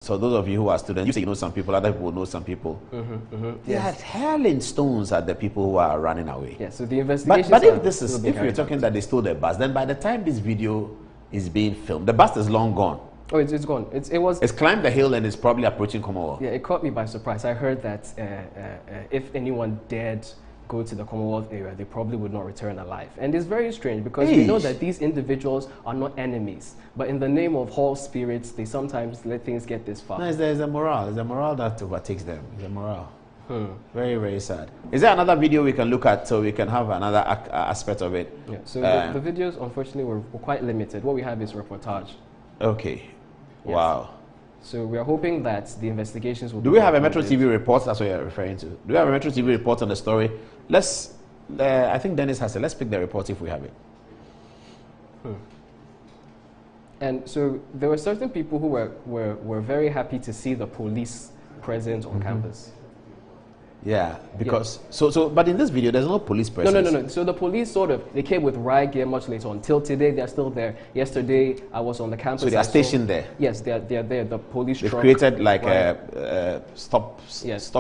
So those of you who are students, you say you know some people, other people know some people. They are hurling stones at the people who are running away. Yeah, so the investigation. But if this is, if you're talking that they stole the bus, then by the time this video is being filmed, the bus is long gone. Oh, it's gone. It's climbed the hill and it's probably approaching Commonwealth. Yeah, it caught me by surprise. I heard that if anyone dared go to the Commonwealth area, they probably would not return alive. And it's very strange because we know that these individuals are not enemies, but in the name of hall spirits, they sometimes let things get this far. No, there's a morale. There's a morale that overtakes them. There's a morale. Very, very sad. Is there another video we can look at so we can have another aspect of it? Yeah, so the videos, unfortunately, were quite limited. What we have is reportage. Okay. Yes. Wow. So we are hoping that the investigations will. Do we have a Metro TV report? That's what you're referring to. Do we have a Metro TV report on the story? Let's. I think Dennis has it. Let's pick the report if we have it. And so there were certain people who were very happy to see the police present on campus. Yeah, because but in this video there's no police presence. No. So the police they came with riot gear much later on. Till today they're still there. Yesterday I was on the campus. So they are stationed there. Yes, they are there. The police. They've created like a stop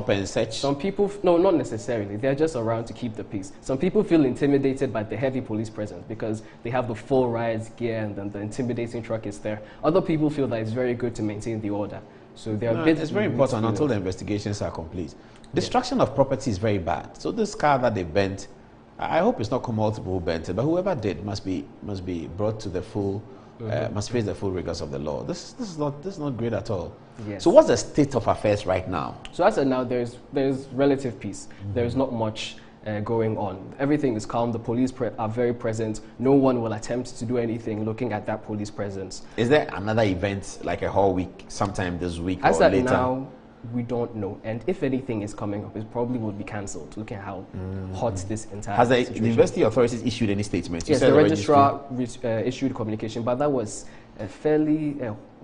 and search. Some people, no, not necessarily. They're just around to keep the peace. Some people feel intimidated by the heavy police presence because they have the full riot gear and then the intimidating truck is there. Other people feel that it's very good to maintain the order. So they are. It's very important until the investigations are complete. Destruction of property is very bad. So this car that they bent, I hope it's not Commonwealth who bent it, but whoever did must be brought to the full, must face the full rigors of the law. This is not great at all. Yes. So what's the state of affairs right now? So as of now, there's relative peace. There's not much going on. Everything is calm. The police are very present. No one will attempt to do anything looking at that police presence. Is there another event like a whole week, sometime this week as or later? Now, we don't know, and if anything is coming up, it probably will be cancelled. Look at how hot this entire Has the situation university authorities issued any statements? Yes, the registrar issued communication, but that was fairly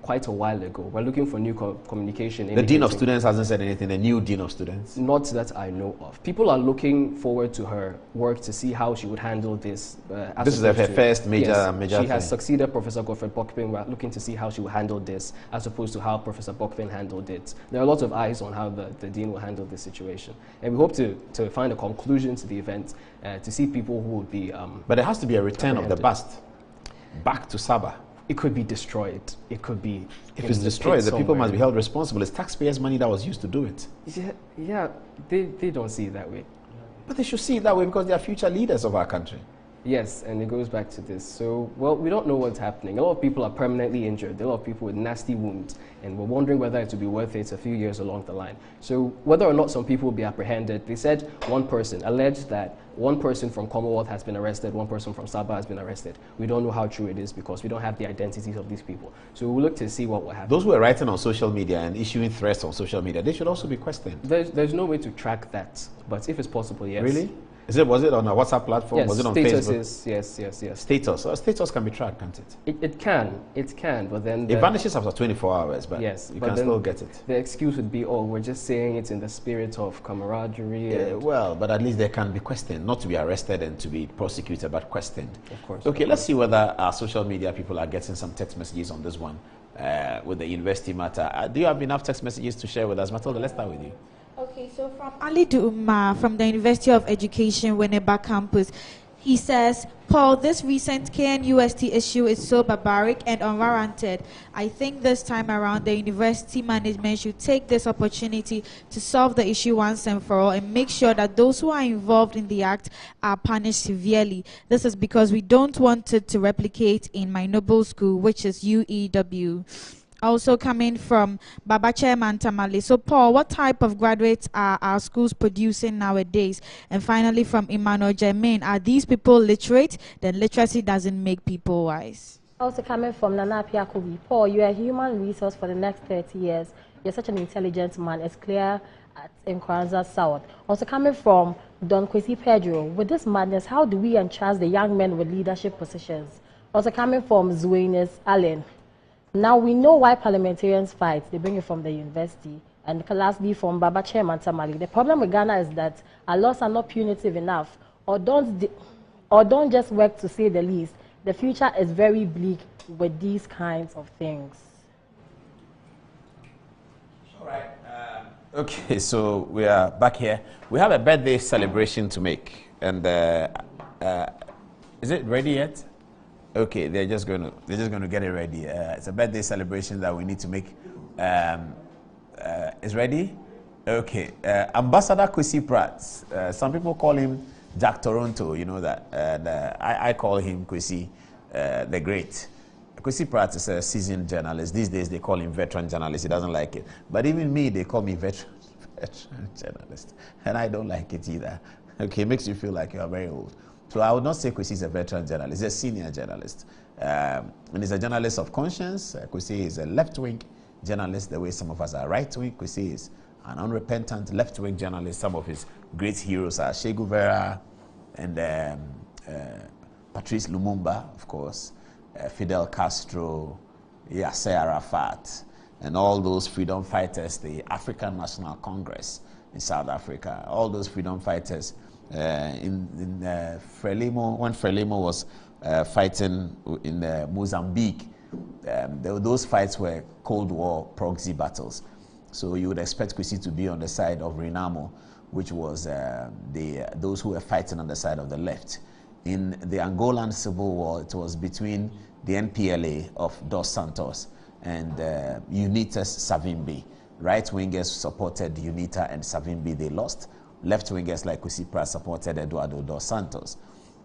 quite a while ago. We're looking for new communication. The Dean of Students hasn't said anything, the new Dean of Students? Not that I know of. People are looking forward to her work to see how she would handle this. This is her first major She has succeeded Professor Godfred Bokpin. We're looking to see how she will handle this as opposed to how Professor Bokpin handled it. There are a lot of eyes on how the Dean will handle this situation. And we hope to find a conclusion to the event, to see people who would be... but there has to be a return of the bust back to Sabah. It could be destroyed. It could be... If it's destroyed, the people must be held responsible. It's taxpayers' money that was used to do it. Yeah, they don't see it that way. But they should see it that way because they are future leaders of our country. Yes, and it goes back to this. So, well, we don't know what's happening. A lot of people are permanently injured. There are a lot of people with nasty wounds, and we're wondering whether it will be worth it a few years along the line. So, whether or not some people will be apprehended, they said alleged that one person from Commonwealth has been arrested, one person from Sabah has been arrested. We don't know how true it is because we don't have the identities of these people. So, we'll look to see what will happen. Those who are writing on social media and issuing threats on social media, they should also be questioned. There's no way to track that, but if it's possible, yes. Really? Was it on a WhatsApp platform? Yes, was it on Facebook? Yes. Status. Status can be tracked, can't it? It can, but then... It vanishes after 24 hours, but yes, you can still get it. The excuse would be, oh, we're just saying it in the spirit of camaraderie. Yeah, well, but at least they can be questioned, not to be arrested and to be prosecuted, but questioned. Of course. Okay, let's see whether our social media people are getting some text messages on this one with the university matter. Do you have enough text messages to share with us? Matilda, let's start with you. Okay, so from Ali Duma from the University of Education, Winneba campus, he says, Paul, this recent KNUST issue is so barbaric and unwarranted. I think this time around the university management should take this opportunity to solve the issue once and for all and make sure that those who are involved in the act are punished severely. This is because we don't want it to replicate in my noble school, which is UEW. Also coming from Babache Mantamale. So, Paul, what type of graduates are our schools producing nowadays? And finally, from Emmanuel Jermaine, are these people literate? Then literacy doesn't make people wise. Also coming from Nana Piakubi. Paul, you are a human resource for the next 30 years. You're such an intelligent man. It's clear at Nkranza South. Also coming from Don Kusi Pedro. With this madness, how do we entrust the young men with leadership positions? Also coming from Zuenis Allen. Now we know why parliamentarians fight. They bring it from the university. And lastly, from Baba Chairman Tamali. The problem with Ghana is that our laws are not punitive enough, or don't just work, to say the least. The future is very bleak with these kinds of things. All right. Okay, so we are back here. We have a birthday celebration to make, and is it ready yet? Okay, they're just going to get it ready. It's a birthday celebration that we need to make. Is ready? Okay. Ambassador Kusi Pratt. Some people call him Jack Toronto. You know that. And I call him Kusi the Great. Kusi Pratt is a seasoned journalist. These days they call him veteran journalist. He doesn't like it. But even me, they call me veteran journalist. And I don't like it either. Okay, it makes you feel like you are very old. So I would not say Kusi is a veteran journalist. He's a senior journalist. And he's a journalist of conscience. Kusi is a left-wing journalist, the way some of us are right-wing. Kusi is an unrepentant left-wing journalist. Some of his great heroes are Che Guevara and Patrice Lumumba, of course. Fidel Castro, Yasser Arafat, and all those freedom fighters, the African National Congress in South Africa, all those freedom fighters in Frelimo, when Frelimo was fighting in Mozambique, those fights were Cold War proxy battles. So you would expect Kusi to be on the side of Renamo, which was those who were fighting on the side of the left. In the Angolan Civil War, it was between the NPLA of Dos Santos and Unitas Savimbi. Right-wingers supported UNITA and Savimbi, they lost. Left-wingers like Kusi Pratt supported Eduardo Dos Santos.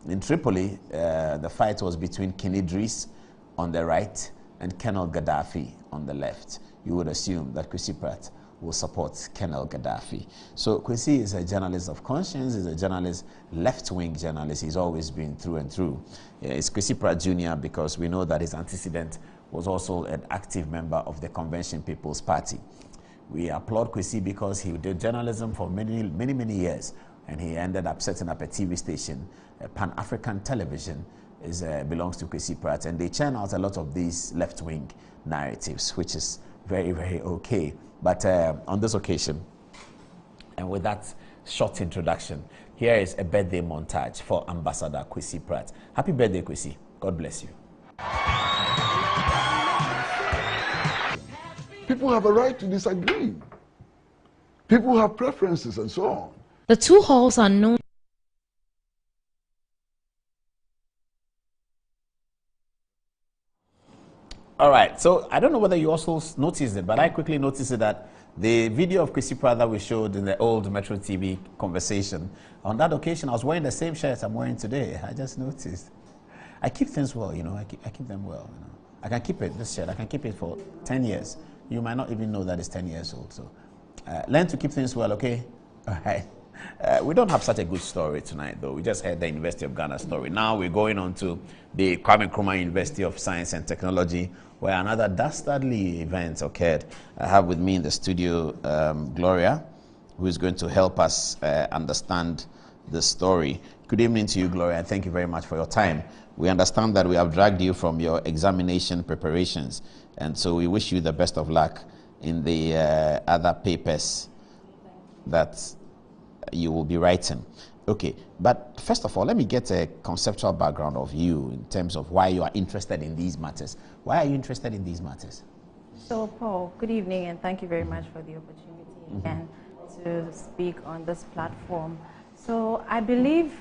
In Tripoli, the fight was between Ken Idris on the right and Colonel Gaddafi on the left. You would assume that Kusi Pratt will support Colonel Gaddafi. So Kusi is a journalist of conscience, he's a journalist, left-wing journalist. He's always been through and through. It's Kusi Pratt Jr. because we know that his antecedent was also an active member of the Convention People's Party. We applaud Kusi because he did journalism for many years, and he ended up setting up a TV station, Pan-African Television, belongs to Kusi Pratt, and they churn out a lot of these left-wing narratives, which is very okay. But on this occasion, and with that short introduction, here is a birthday montage for Ambassador Kusi Pratt. Happy birthday, Kusi. God bless you. People have a right to disagree. People have preferences and so on. The two halls are known. All right, so I don't know whether you also noticed it, but I quickly noticed it that the video of Kusi Pratt that we showed in the old Metro TV conversation, on that occasion I was wearing the same shirt I'm wearing today. I just noticed. I keep things well, you know, I keep them well. You know. I can keep it, this shirt, I can keep it for 10 years. You might not even know that it's 10 years old. So learn to keep things well, okay? All right. We don't have such a good story tonight, though. We just heard the University of Ghana story. Now we're going on to the Kwame Nkrumah University of Science and Technology, where another dastardly event occurred. I have with me in the studio Gloria, who is going to help us understand the story. Good evening to you, Gloria, and thank you very much for your time. We understand that we have dragged you from your examination preparations, and so we wish you the best of luck in the other papers that you will be writing. Okay, but first of all, let me get a conceptual background of you in terms of why you are interested in these matters. Why are you interested in these matters? So, Paul, good evening, and thank you very much for the opportunity again to speak on this platform. So, I believe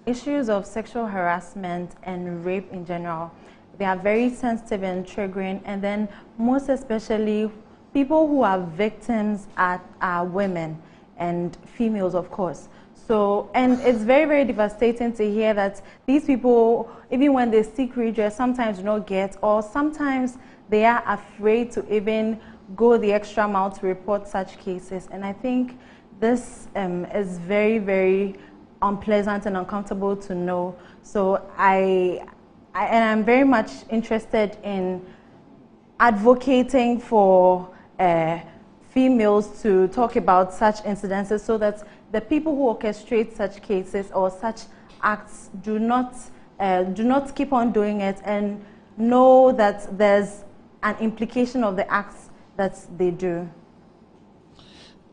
issues of sexual harassment and rape in general, they are very sensitive and triggering, and then most especially people who are victims are women and females, of course. So, and it's very devastating to hear that these people, even when they seek redress, sometimes do not get, or sometimes they are afraid to even go the extra mile to report such cases. And I think this is very unpleasant and uncomfortable to know. So I'm very much interested in advocating for females to talk about such incidences so that the people who orchestrate such cases or such acts do not keep on doing it and know that there's an implication of the acts that they do.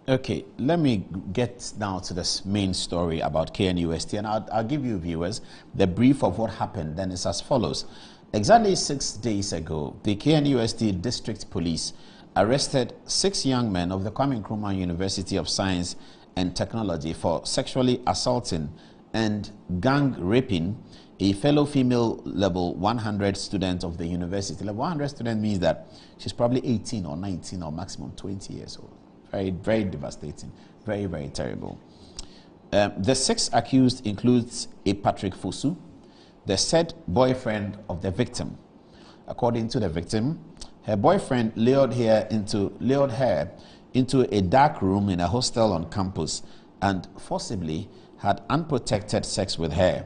Okay, let me get now to this main story about KNUST, and I'll give you viewers the brief of what happened. Then it's as follows. Exactly 6 days ago, the KNUST District Police arrested 6 young men of the Kwame Nkrumah University of Science and Technology for sexually assaulting and gang raping a fellow female level 100 student of the university. Level 100 student means that she's probably 18 or 19 or maximum 20 years old. Very, very devastating. Very, very terrible. The 6 accused includes a Patrick Fusu, the said boyfriend of the victim. According to the victim, her boyfriend lured her into a dark room in a hostel on campus and forcibly had unprotected sex with her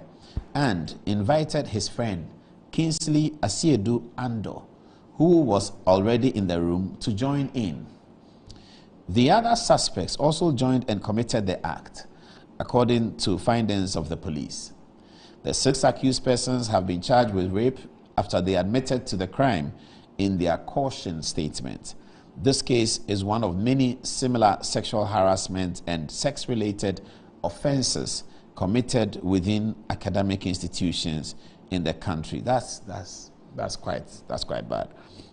and invited his friend Kingsley Asiedu Ando, who was already in the room, to join in. The other suspects also joined and committed the act, according to findings of the police. The 6 accused persons have been charged with rape after they admitted to the crime in their caution statement. This case is one of many similar sexual harassment and sex-related offenses committed within academic institutions in the country. That's quite bad.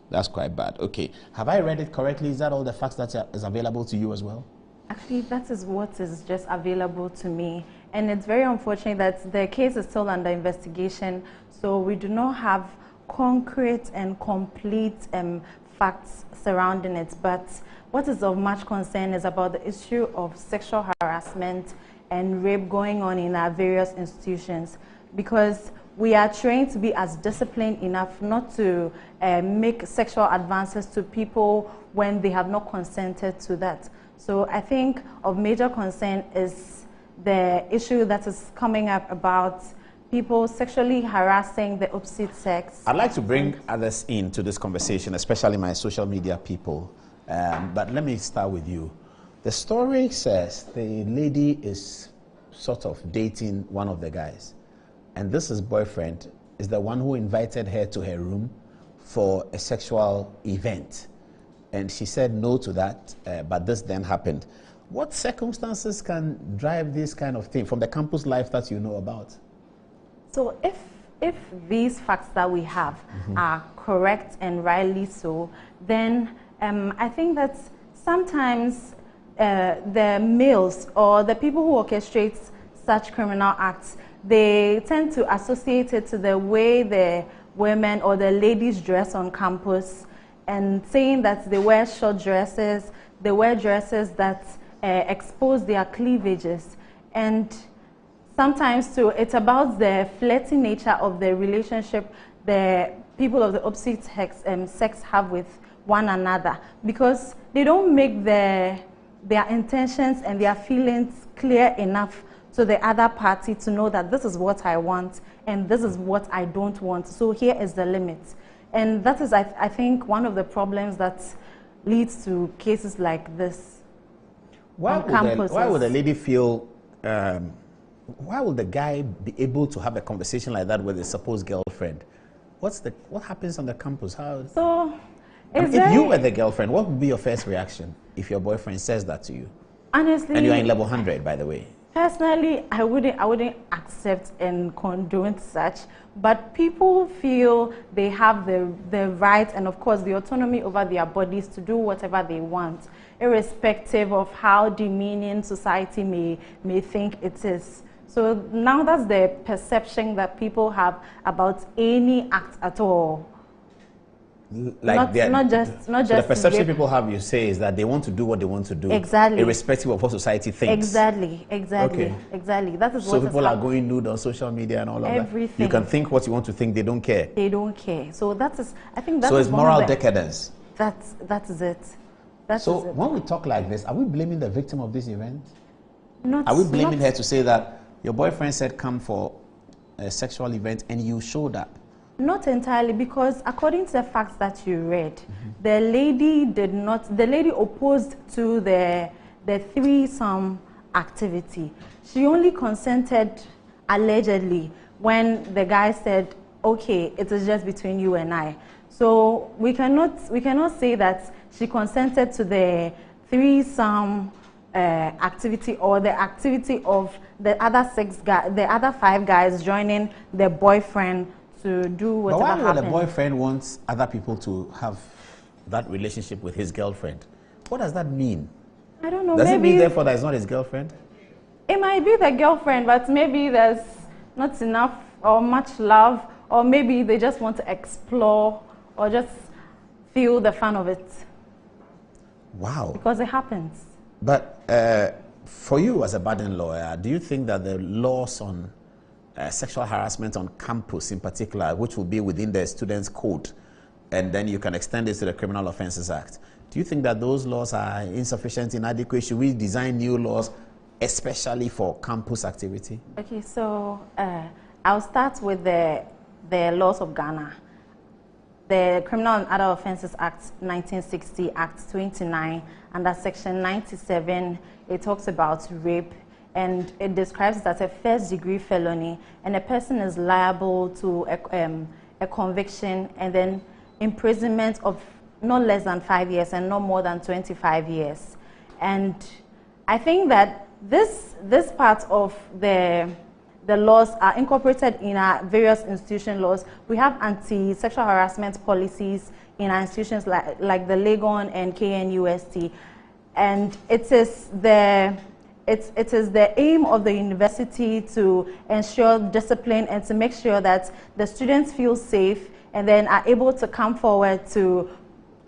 That's quite bad. Okay, have I read it correctly? Is that all the facts that is available to you as well? Actually, that is what is just available to me. And it's very unfortunate that the case is still under investigation, so we do not have concrete and complete facts surrounding it. But what is of much concern is about the issue of sexual harassment and rape going on in our various institutions, because we are trained to be as disciplined enough not to make sexual advances to people when they have not consented to that. So I think of major concern is the issue that is coming up about people sexually harassing the opposite sex. I'd like to bring others into this conversation, especially my social media people. But let me start with you. The story says the lady is sort of dating one of the guys. And this is boyfriend is the one who invited her to her room for a sexual event. And she said no to that, but this then happened. What circumstances can drive this kind of thing from the campus life that you know about? So if these facts that we have are correct and rightly so, then I think that sometimes the males or the people who orchestrate such criminal acts, they tend to associate it to the way the women or the ladies dress on campus, and saying that they wear short dresses, they wear dresses that expose their cleavages. And sometimes too, it's about the flirty nature of the relationship the people of the opposite sex have with one another, because they don't make their intentions and their feelings clear enough to the other party to know that this is what I want and this is what I don't want. So here is the limit. And that is, I think, one of the problems that leads to cases like this on campuses. Why would the lady feel, why would the guy be able to have a conversation like that with his supposed girlfriend? What happens on the campus? So, if you were the girlfriend, what would be your first reaction if your boyfriend says that to you? Honestly, and you are in level 100, by the way. Personally, I wouldn't accept and condone such, but people feel they have the right and, of course, the autonomy over their bodies to do whatever they want, irrespective of how demeaning society may think it is. So now that's the perception that people have about any act at all. Like not just the perception people have, you say, is that they want to do what they want to do, exactly, irrespective of what society thinks. Exactly. Okay. That is so what people are going nude on social media and all of everything. That. You can think what you want to think. They don't care. They don't care. So that is, I think that so is it's moral decadence. That is it. So when we talk like this, are we blaming the victim of this event? Not. Are we blaming her to say that your boyfriend said come for a sexual event and you showed up? Not entirely, because according to the facts that you read, the lady opposed to the threesome activity. She only consented allegedly when the guy said, okay, it is just between you and I. So we cannot say that she consented to the threesome activity or the activity of the other 5 guys joining the boyfriend to do whatever happened. But why would the boyfriend want other people to have that relationship with his girlfriend. What does that mean? I don't know. Does maybe it mean therefore that it's not his girlfriend? it might be the girlfriend, but maybe there's not enough or much love, or maybe they just want to explore or just feel the fun of it. Wow. Because it happens. But for you as a budding lawyer, do you think that the laws on sexual harassment on campus in particular, which will be within the students' code, and then you can extend it to the Criminal Offences Act, do you think that those laws are insufficient, inadequate? Should we design new laws especially for campus activity? Okay, so I'll start with the laws of Ghana. The Criminal and Other Offences Act 1960, Act 29, under Section 97, it talks about rape, and it describes it as a first-degree felony, and a person is liable to a conviction and then imprisonment of not less than 5 years and not more than 25 years. And I think that this part of the laws are incorporated in our various institution laws. We have anti-sexual harassment policies in our institutions like the Legon and KNUST, and it is the aim of the university to ensure discipline and to make sure that the students feel safe and then are able to come forward to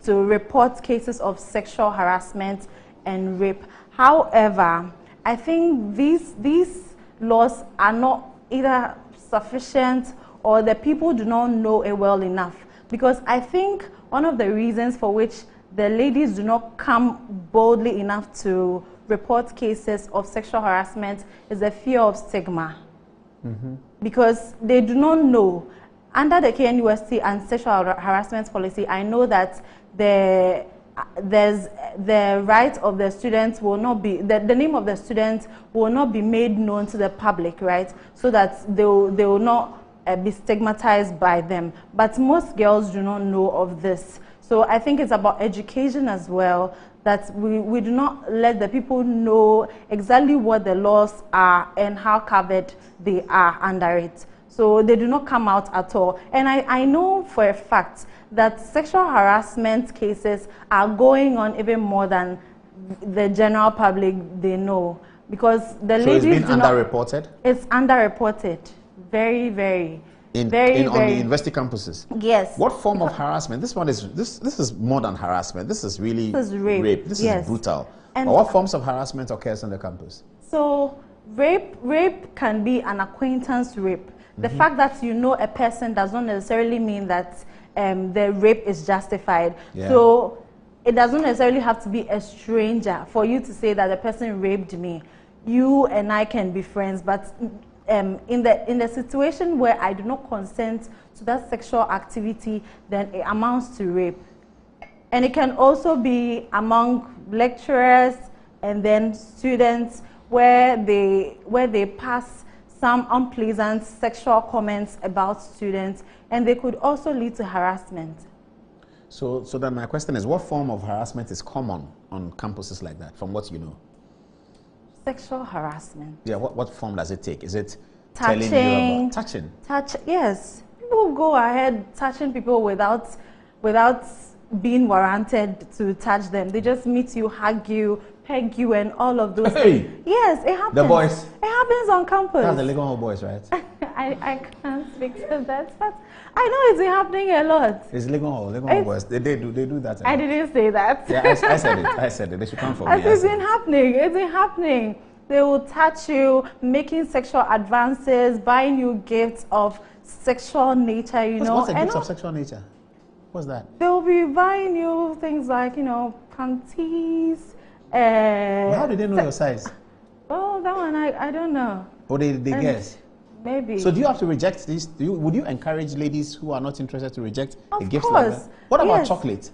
report cases of sexual harassment and rape. However, I think these laws are not either sufficient or the people do not know it well enough, because I think one of the reasons for which the ladies do not come boldly enough to report cases of sexual harassment is the fear of stigma. Because they do not know. Under the KNUST and sexual harassment policy, I know that the right of the students will not be, the name of the student will not be made known to the public, right? So that they will not be stigmatized by them. But most girls do not know of this. So I think it's about education as well, that we do not let the people know exactly what the laws are and how covered they are under it. So they do not come out at all. And I know for a fact that sexual harassment cases are going on even more than the general public they know. Because the ladies it's been underreported? It's underreported. Very, very. On the university campuses? Yes. What form of harassment? This one is, this is more than harassment. This is really rape. This is brutal. And what forms of harassment occurs on the campus? So rape can be an acquaintance rape. The fact that you know a person does not necessarily mean that the rape is justified. Yeah. So it doesn't necessarily have to be a stranger for you to say that the person raped me. You and I can be friends, but in the situation where I do not consent to that sexual activity, then it amounts to rape. And it can also be among lecturers and then students where they pass some unpleasant sexual comments about students, and they could also lead to harassment. So then my question is, what form of harassment is common on campuses like that, from what you know? Sexual harassment. Yeah, what form does it take? Is it touching? Telling you about touching? Yes. People go ahead touching people without being warranted to touch them. They just meet you, hug you, peg you, and all of those things. Yes, it happens. The boys? It happens on campus. That's the Legon boys, right? I can't speak to that, but I know it's happening a lot. It's Legon boys. They do that. I didn't say that. Yeah, I said it. They should come for me. It's been happening. It's been happening. They will touch you, making sexual advances, buying you gifts of sexual nature, What's a gift of sexual nature? What's that? They'll be buying you things like, panties. How did they know your size? Well, that one, I don't know. Or they guess? Maybe. So do you have to reject these? Would you encourage ladies who are not interested to reject a gift like that? What about chocolate?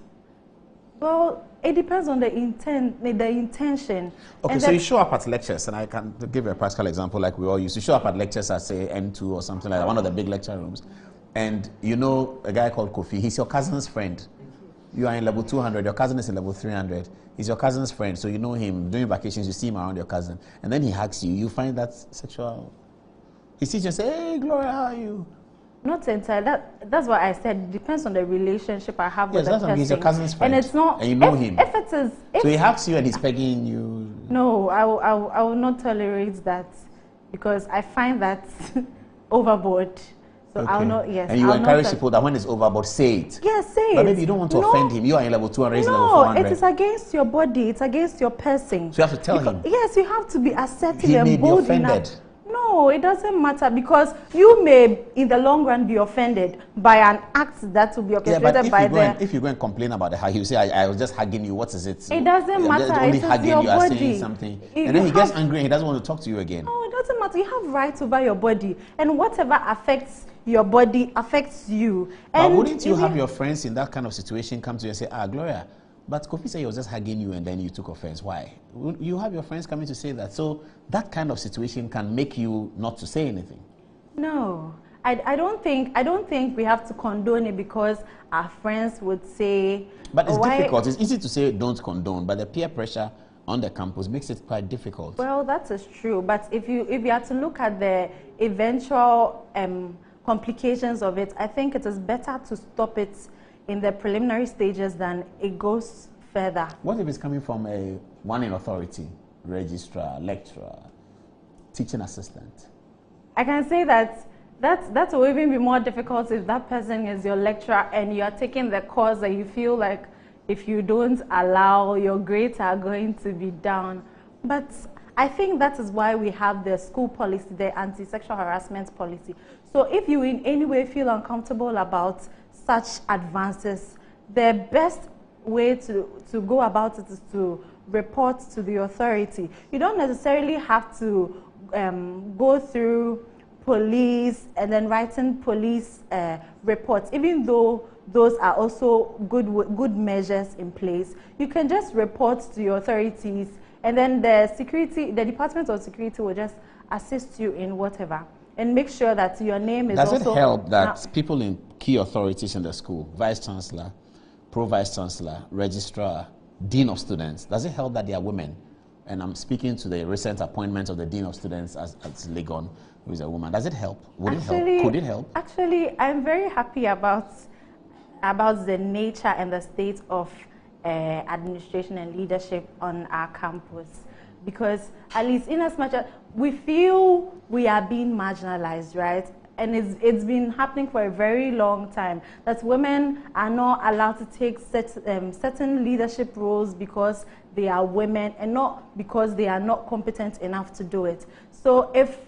Well, it depends on the intention. Okay, so you show up at lectures, and I can give you a practical example like we all used to show up at lectures at, say, M2 or something like that, one of the big lecture rooms, and you know a guy called Kusi, he's your cousin's friend. You are in level 200, your cousin is in level 300. He's your cousin's friend, so you know him. During vacations, you see him around your cousin, and then he hugs you. You find that sexual. He sees you and says, "Hey, Gloria, how are you?" Not entirely. That's what I said. It depends on the relationship I have with the person. He's your cousin's friend. And it's not. And you know him. If it is. So he hugs you and he's pegging you. No, I will not tolerate that, because I find that overboard. So Okay. I'll not. Yes. And you encourage people that when it's overboard, say it. Yes, say it. But maybe you don't want to offend him. You are in level 2 and he's in level 400. No, it is against your body. It's against your person. So you have to tell him. Yes, you have to be assertive He may and be bold offended. enough. No, it doesn't matter, because you may, in the long run, be offended by an act that will be orchestrated by the. If you go and complain about the hug, you say, I was just hugging you. What is it? It doesn't matter. Only It is hugging your you, are body. saying something, If and then you he gets have- angry and he doesn't want to talk to you again. No, it doesn't matter. You have rights over your body, and whatever affects your body affects you. But And wouldn't you even- have your friends in that kind of situation come to you and say, Gloria, but Kofi said he was just hugging you and then you took offense. Why? You have your friends coming to say that. So that kind of situation can make you not to say anything. No, I don't think we have to condone it because our friends would say. But it's why? difficult. It's easy to say don't condone, but the peer pressure on the campus makes it quite difficult. Well, that is true. But if you are to look at the eventual complications of it, I think it is better to stop it in the preliminary stages than it goes further. What if it's coming from one in authority, registrar, lecturer, teaching assistant? I can say that will even be more difficult if that person is your lecturer and you are taking the course that you feel like if you don't allow, your grades are going to be down. But I think that is why we have the school policy, the anti-sexual harassment policy. So if you in any way feel uncomfortable about such advances, the best way to go about it is to report to the authority. You don't necessarily have to go through police and then writing police reports, even though those are also good measures in place. You can just report to your authorities, and then the Department of Security will just assist you in whatever and make sure that your name is also. Does it help that people in key authorities in the school, vice chancellor, pro-vice chancellor, registrar, dean of students, does it help that they are women? And I'm speaking to the recent appointment of the dean of students as Legon, who is a woman. Does it help? Would it help? Could it help? Actually, I'm very happy about the nature and the state of administration and leadership on our campus, because at least in as much as we feel we are being marginalized, right? And it's been happening for a very long time, that women are not allowed to take certain leadership roles because they are women and not because they are not competent enough to do it. So if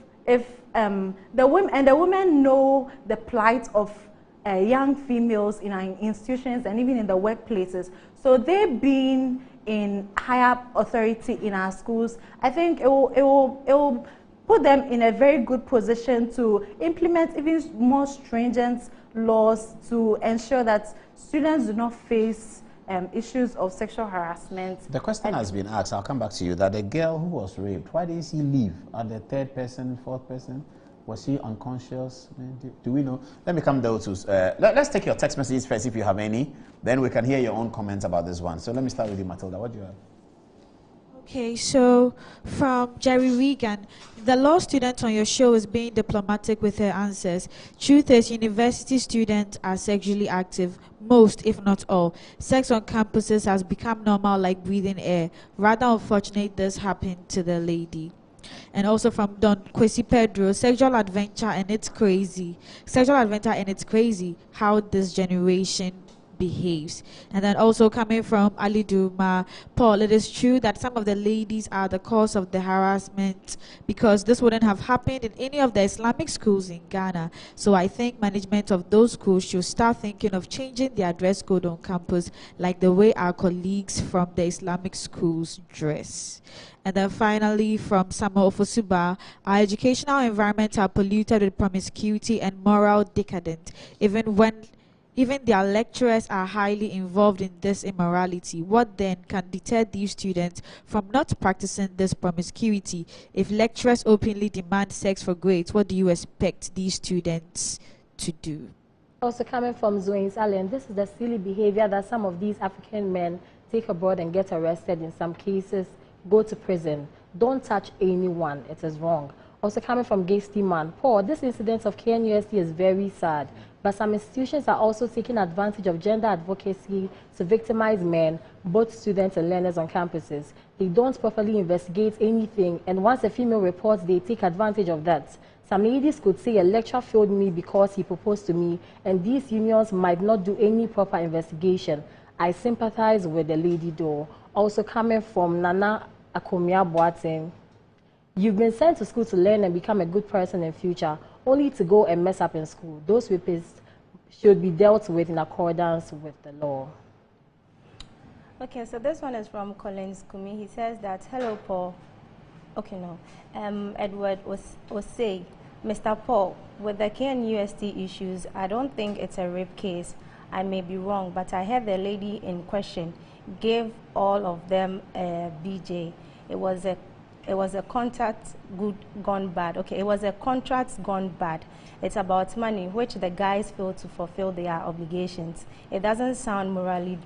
the women know the plight of young females in our institutions and even in the workplaces, so they've been in higher authority in our schools, I think it will put them in a very good position to implement even more stringent laws to ensure that students do not face issues of sexual harassment. The question has been asked, I'll come back to you, that the girl who was raped, why did she leave at the third person, fourth person? Was she unconscious? Do we know? Let me come down to, let's take your text messages first if you have any. Then we can hear your own comments about this one. So let me start with you, Matilda. What do you have? Okay, so from Jerry Regan, the law student on your show is being diplomatic with her answers. Truth is, university students are sexually active. Most, if not all. Sex on campuses has become normal like breathing air. Rather unfortunate this happened to the lady. And also from Don Kusi Pedro, sexual adventure and it's crazy. Sexual adventure and it's crazy how this generation behaves. And then also coming from Ali Duma, Paul, it is true that some of the ladies are the cause of the harassment because this wouldn't have happened in any of the Islamic schools in Ghana. So I think management of those schools should start thinking of changing their dress code on campus like the way our colleagues from the Islamic schools dress. And then finally, from Samuel Fosuba, our educational environment are polluted with promiscuity and moral decadent, even their lecturers are highly involved in this immorality. What then can deter these students from not practicing this promiscuity? If lecturers openly demand sex for grades, what do you expect these students to do? Also coming from Zoe's Allen, this is the silly behavior that some of these African men take abroad and get arrested, in some cases go to prison. Don't touch anyone, it is wrong. Also coming from Gasty Man, Paul, this incident of KNUST is very sad, but some institutions are also taking advantage of gender advocacy to victimize men, both students and learners on campuses. They don't properly investigate anything, and once a female reports, they take advantage of that. Some ladies could say a lecturer failed me because he proposed to me, and these unions might not do any proper investigation. I sympathize with the lady though. Also coming from Nana Akomia Boateng, you've been sent to school to learn and become a good person in future, only to go and mess up in school. Those rapists should be dealt with in accordance with the law. Okay, so this one is from Collins Kumi. He says that, hello, Paul. Okay, no. Edward Osei, Mr. Paul, with the KNUST issues, I don't think it's a rape case. I may be wrong, but I heard the lady in question gave all of them a BJ. It was a contract gone bad. Okay, it was a contract gone bad. It's about money, which the guys fail to fulfill their obligations. It doesn't sound morally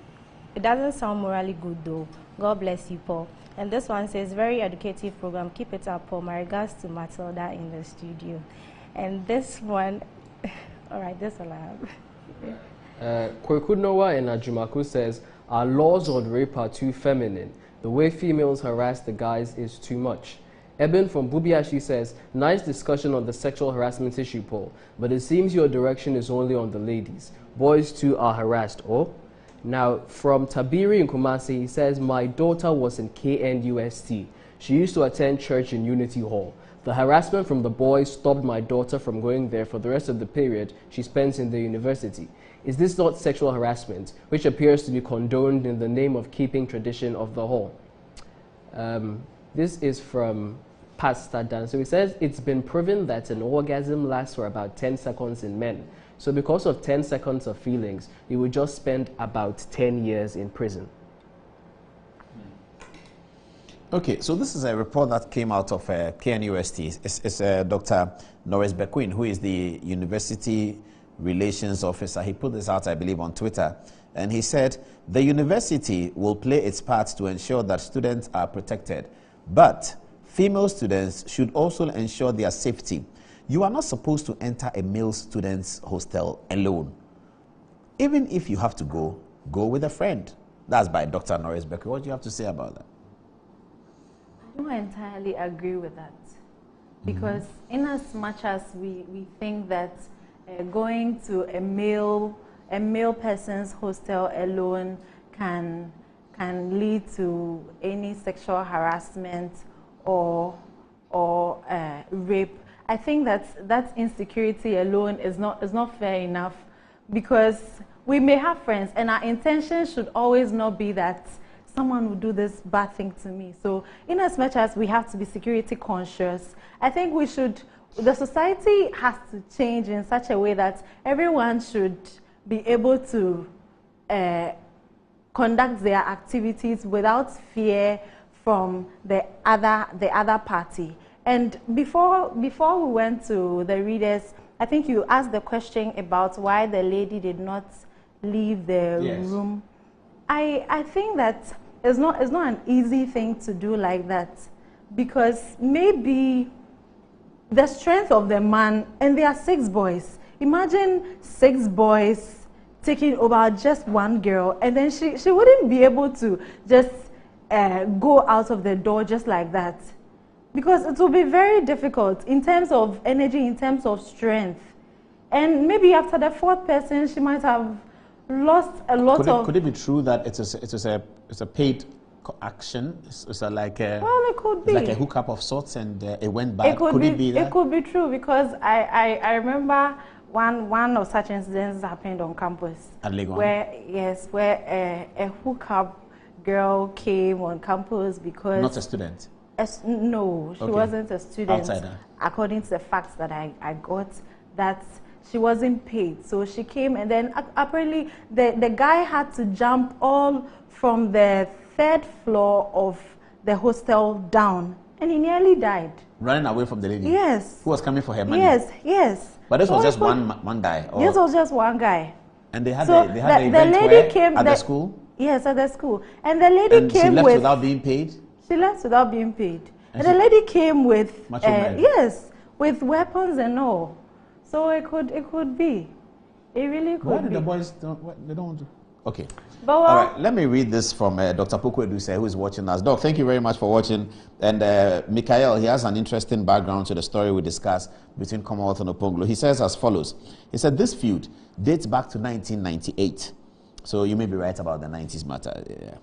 good though. God bless you, Paul. And this one says, very educative program. Keep it up, Paul. My regards to Matilda in the studio. And this one, all right, this one I have. Kweku Noah in Ajumaku says, our laws on rape are too feminine. The way females harass the guys is too much. Eben from Bubiashi says, nice discussion on the sexual harassment issue, Paul, but it seems your direction is only on the ladies. Boys too are harassed, oh? Now, from Tabiri in Kumasi, he says, my daughter was in KNUST. She used to attend church in Unity Hall. The harassment from the boys stopped my daughter from going there for the rest of the period she spends in the university. Is this not sexual harassment, which appears to be condoned in the name of keeping tradition of the hall? This is from Pastor Dan. So he says, it's been proven that an orgasm lasts for about 10 seconds in men. So because of 10 seconds of feelings, you would just spend about 10 years in prison. Okay, so this is a report that came out of KNUST. It's Dr. Norris Bequin, who is the University Relations Officer. He put this out, I believe, on Twitter. And he said, the university will play its part to ensure that students are protected. But female students should also ensure their safety. You are not supposed to enter a male student's hostel alone. Even if you have to go with a friend. That's by Dr. Norris Becker. What do you have to say about that? I don't entirely agree with that. Because in as much as we think that going to a male person's hostel alone can lead to any sexual harassment or rape, I think that insecurity alone is not fair enough, because we may have friends and our intention should always not be that someone will do this bad thing to me. So in as much as we have to be security conscious, I think the society has to change in such a way that everyone should be able to conduct their activities without fear from the other party. And before we went to the readers, I think you asked the question about why the lady did not leave the room. I think that it's not an easy thing to do like that, because maybe the strength of the man, and there are 6 boys. Imagine 6 boys taking over just one girl, and then she wouldn't be able to just go out of the door just like that. Because it will be very difficult in terms of energy, in terms of strength. And maybe after the 4th person, she might have lost a lot of... Could it be true that it's a paid action? It's like a... Well, it could be. Like a hookup of sorts, and it went bad. Could it be that? It could be true, because I remember one of such incidents happened on campus. At Legon? Where a hookup girl came on campus because... Not a student? No, she wasn't a student. Outsider. According to the facts that I got, that she wasn't paid. So she came, and then apparently the guy had to jump all from the 3rd floor of the hostel down, and he nearly died. Running away from the lady? Yes. Who was coming for her money? Yes. But this was just one guy? Or? This was just one guy. And they had so the event where? At the school? Yes, at the school. And the lady came she left without being paid? She left without being paid. And the lady came with, Macho man. yes, with weapons and all. So it could be. It really could Why be. do the boys they don't want to? Okay. But All right, let me read this from Dr. Poku Eduse, who is watching us. Doc, thank you very much for watching. And Mikael, he has an interesting background to the story we discussed between Commonwealth and Oponglo. He says as follows. He said, this feud dates back to 1998. So you may be right about the 90s matter. Yeah.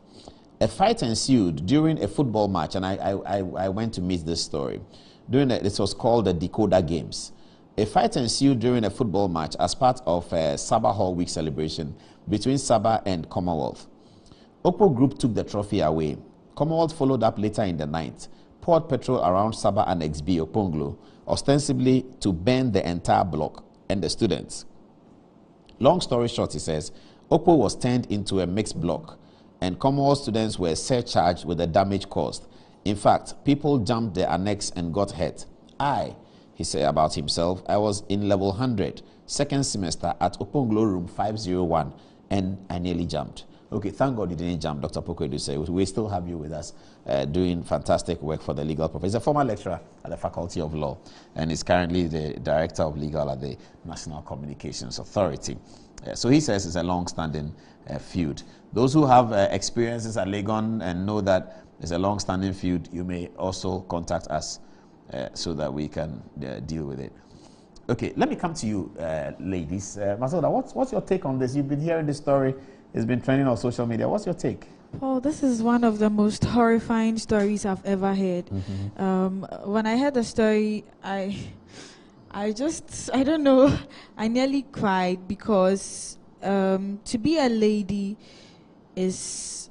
A fight ensued during a football match, and I went to meet this story. This was called the Decoder Games. A fight ensued during a football match as part of a Sabah Hall Week celebration between Sabah and Commonwealth. Opo Group took the trophy away. Commonwealth followed up later in the night, poured petrol around Sabah Annex B, Oponglo, ostensibly to burn the entire block and the students. Long story short, he says, Opo was turned into a mixed block, and Commonwealth students were surcharged with the damage caused. In fact, people jumped the annex and got hurt. He said about himself, I was in level 100, second semester at Oponglo room 501, and I nearly jumped. Okay, thank God you didn't jump, Dr. Poku Eduse. We still have you with us doing fantastic work for the legal profession. He's a former lecturer at the Faculty of Law, and is currently the Director of Legal at the National Communications Authority. So he says it's a long-standing feud. Those who have experiences at Legon and know that it's a long-standing feud, you may also contact us so that we can deal with it. Okay, let me come to you, ladies. Matilda, what's your take on this? You've been hearing this story. It's been trending on social media. What's your take? Paul, this is one of the most horrifying stories I've ever heard. When I heard the story, I don't know, I nearly cried because to be a lady it's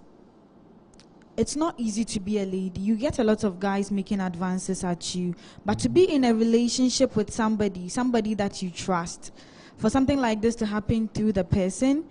not easy to be a lady. You get a lot of guys making advances at you. But to be in a relationship with somebody that you trust, for something like this to happen to the person,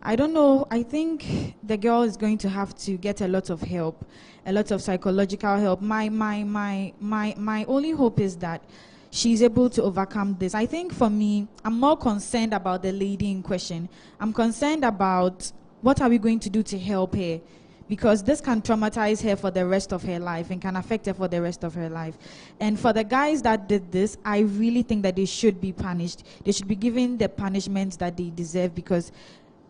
I don't know. I think the girl is going to have to get a lot of help, a lot of psychological help. My only hope is that she's able to overcome this. I think for me, I'm more concerned about the lady in question. I'm concerned about what are we going to do to help her, because this can traumatize her for the rest of her life and can affect her for the rest of her life. And for the guys that did this, I really think that they should be punished. They should be given the punishments that they deserve, because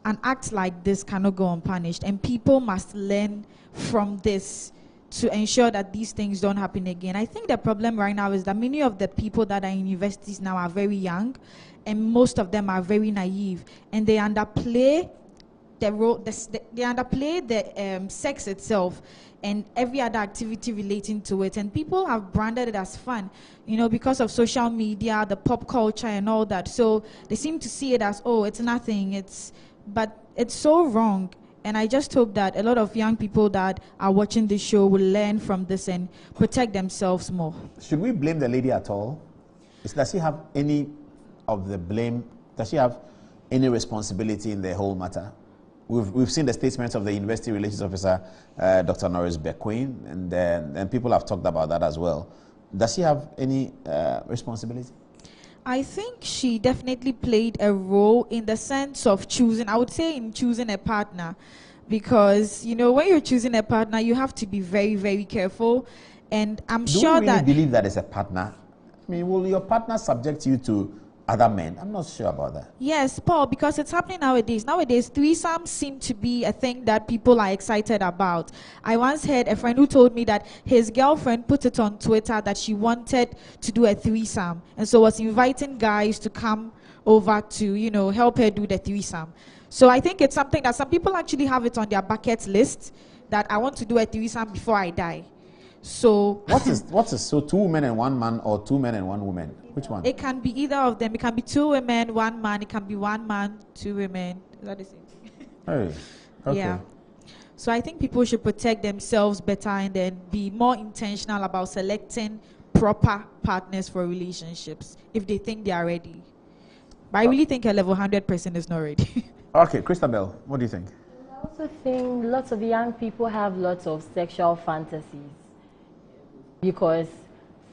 an act like this cannot go unpunished. And people must learn from this to ensure that these things don't happen again. I think the problem right now is that many of the people that are in universities now are very young, and most of them are very naive, and they underplay the role, they underplay the sex itself and every other activity relating to it. And people have branded it as fun, because of social media, the pop culture and all that. So they seem to see it as, oh, it's nothing. But it's so wrong. And I just hope that a lot of young people that are watching this show will learn from this and protect themselves more. Should we blame the lady at all? Does she have any of the blame? Does she have any responsibility in the whole matter? We've seen the statements of the University Relations Officer, Dr. Norris Bequin, and people have talked about that as well. Does she have any responsibility? I think she definitely played a role in the sense of choosing a partner, because, when you're choosing a partner, you have to be very, very careful. And I'm sure Do you really believe that it's a partner? I mean, will your partner subject you to other men? I'm not sure about that. Yes, Paul, because it's happening nowadays. Nowadays, threesomes seem to be a thing that people are excited about. I once heard a friend who told me that his girlfriend put it on Twitter that she wanted to do a threesome, and so was inviting guys to come over to, help her do the threesome. So I think it's something that some people actually have it on their bucket list, that I want to do a threesome before I die. So what is so 2 women and 1 man, or 2 men and 1 woman? Which one? It can be either of them. It can be 2 women, 1 man. It can be 1 man, 2 women. Is that the same thing? Hey, okay. Yeah. So I think people should protect themselves better and then be more intentional about selecting proper partners for relationships if they think they are ready. But I really think a level 100 person is not ready. Okay, Christabel, what do you think? I also think lots of young people have lots of sexual fantasies, because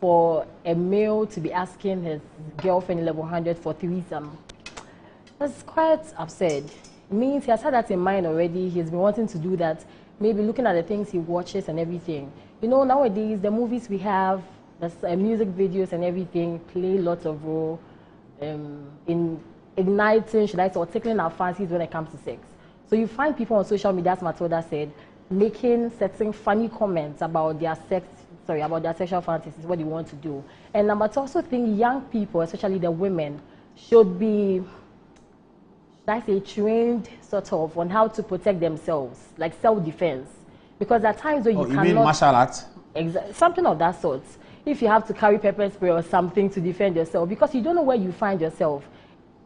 for a male to be asking his girlfriend in level 100 for threesome, that's quite absurd. It means he has had that in mind already. He's been wanting to do that, maybe looking at the things he watches and everything. Nowadays, the movies we have, music videos and everything play lots of role in igniting, should I say, or tickling our fancies when it comes to sex. So you find people on social media, as Matilda said, making certain funny comments about their about their sexual fantasies, what they want to do. And I also think young people, especially the women, should be, should I say, trained sort of on how to protect themselves, like self-defense. Because at times when you cannot... You mean martial arts? Something of that sort. If you have to carry pepper spray or something to defend yourself, because you don't know where you find yourself.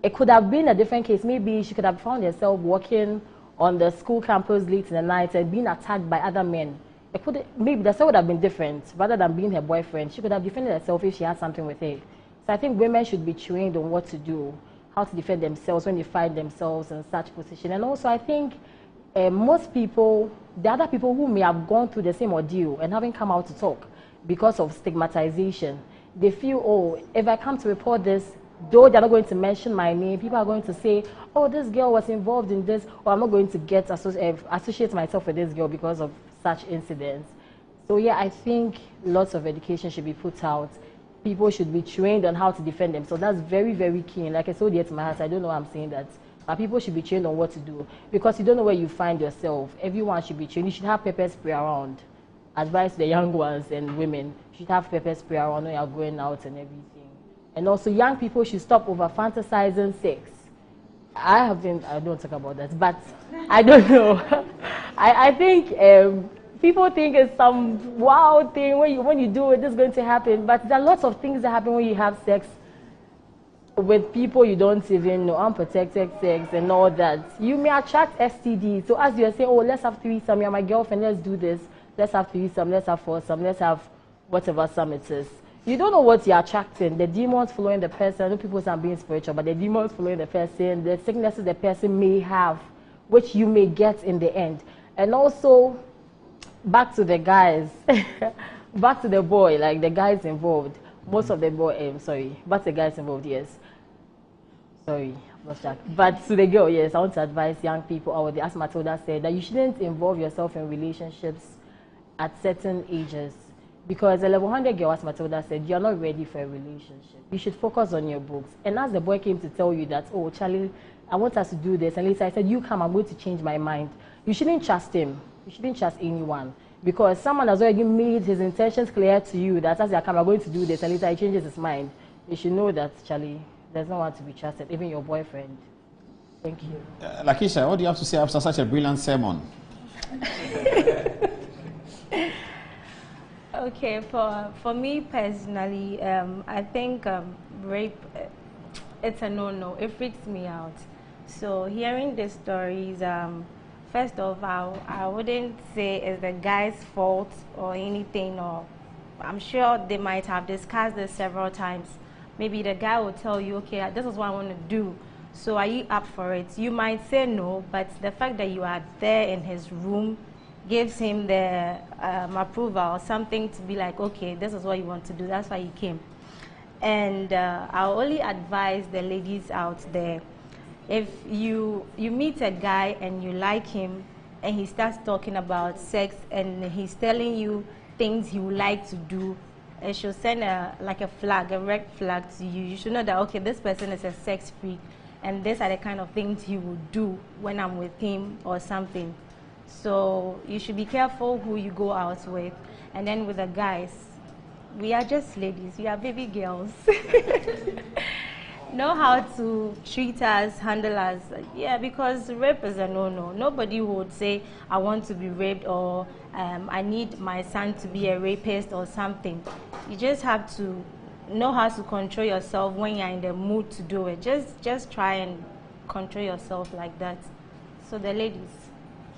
It could have been a different case. Maybe she could have found herself walking on the school campus late in the night and being attacked by other men. Maybe the story would have been different. Rather than being her boyfriend, she could have defended herself if she had something with her. So I think women should be trained on what to do, how to defend themselves when they find themselves in such position. And also I think most people, the other people who may have gone through the same ordeal and haven't come out to talk because of stigmatization, they feel, oh, if I come to report this, though they're not going to mention my name, people are going to say, oh, this girl was involved in this, or I'm not going to get associate myself with this girl because of such incidents. So yeah, I think lots of education should be put out. People should be trained on how to defend themselves. That's very, very key. And like I told you at my house, I don't know why I'm saying that. But people should be trained on what to do. Because you don't know where you find yourself. Everyone should be trained. You should have pepper spray around. Advice to the young ones and women. You should have pepper spray around when you're going out and everything. And also young people should stop over fantasizing sex. I don't talk about that, but I don't know. I think people think it's some wild thing when you do it, this is going to happen. But there are lots of things that happen when you have sex with people you don't even know, unprotected sex and all that. You may attract STD. So as you're saying, oh, let's have threesome, you're my girlfriend, let's do this. Let's have threesome, let's have foursome, let's have whatever sum it is. You don't know what you're attracting. The demons following the person. I know people say I'm being spiritual, but the demons following the person, the sicknesses the person may have, which you may get in the end. And also, back to the guys, back to the boy, like the guys involved. Most of the boy, back to the guys involved, yes. Sorry, lost track. But to the girl, yes, I want to advise young people, as Matilda said, that you shouldn't involve yourself in relationships at certain ages. Because a level 100 girl, as Matilda said, you're not ready for a relationship. You should focus on your books. And as the boy came to tell you that, oh, Charlie, I want us to do this. And later I said, you come, I'm going to change my mind. You shouldn't trust him. You shouldn't trust anyone. Because someone has already made his intentions clear to you that as you come, I'm going to do this. And later he changes his mind. You should know that, Charlie, there's no one to be trusted, even your boyfriend. Thank you. Lakeisha, what do you have to say after such a brilliant sermon? Okay, for me personally, I think rape, it's a no-no. It freaks me out. So hearing the stories, first of all, I wouldn't say it's the guy's fault or anything. Or I'm sure they might have discussed this several times. Maybe the guy will tell you, okay, this is what I want to do. So are you up for it? You might say no, but the fact that you are there in his room gives him the approval, something to be like, okay, this is what you want to do, that's why you came. And I'll only advise the ladies out there, if you meet a guy and you like him and he starts talking about sex and he's telling you things he would like to do, it should send a red flag to you. You should know that, okay, this person is a sex freak and these are the kind of things he would do when I'm with him or something. So you should be careful who you go out with. And then with the guys, we are just ladies, we are baby girls. Know how to treat us, handle us. Yeah, because rape is a no-no. Nobody would say, I want to be raped, or I need my son to be a rapist or something. You just have to know how to control yourself when you're in the mood to do it. Just try and control yourself like that. So the ladies,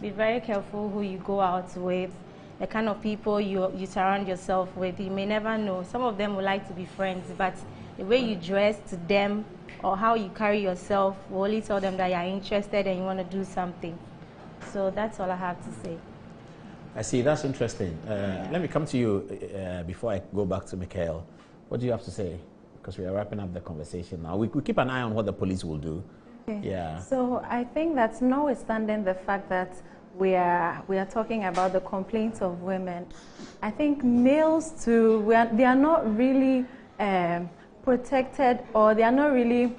be very careful who you go out with, the kind of people you surround yourself with. You may never know. Some of them would like to be friends, but the way you dress to them or how you carry yourself will only tell them that you're interested and you want to do something. So that's all I have to say. I see, that's interesting. Let me come to you before I go back to Michael. What do you have to say? Because we are wrapping up the conversation now. We keep an eye on what the police will do. Okay. Yeah. So I think that notwithstanding the fact that we are talking about the complaints of women. I think males too, they are not really protected, or they are not really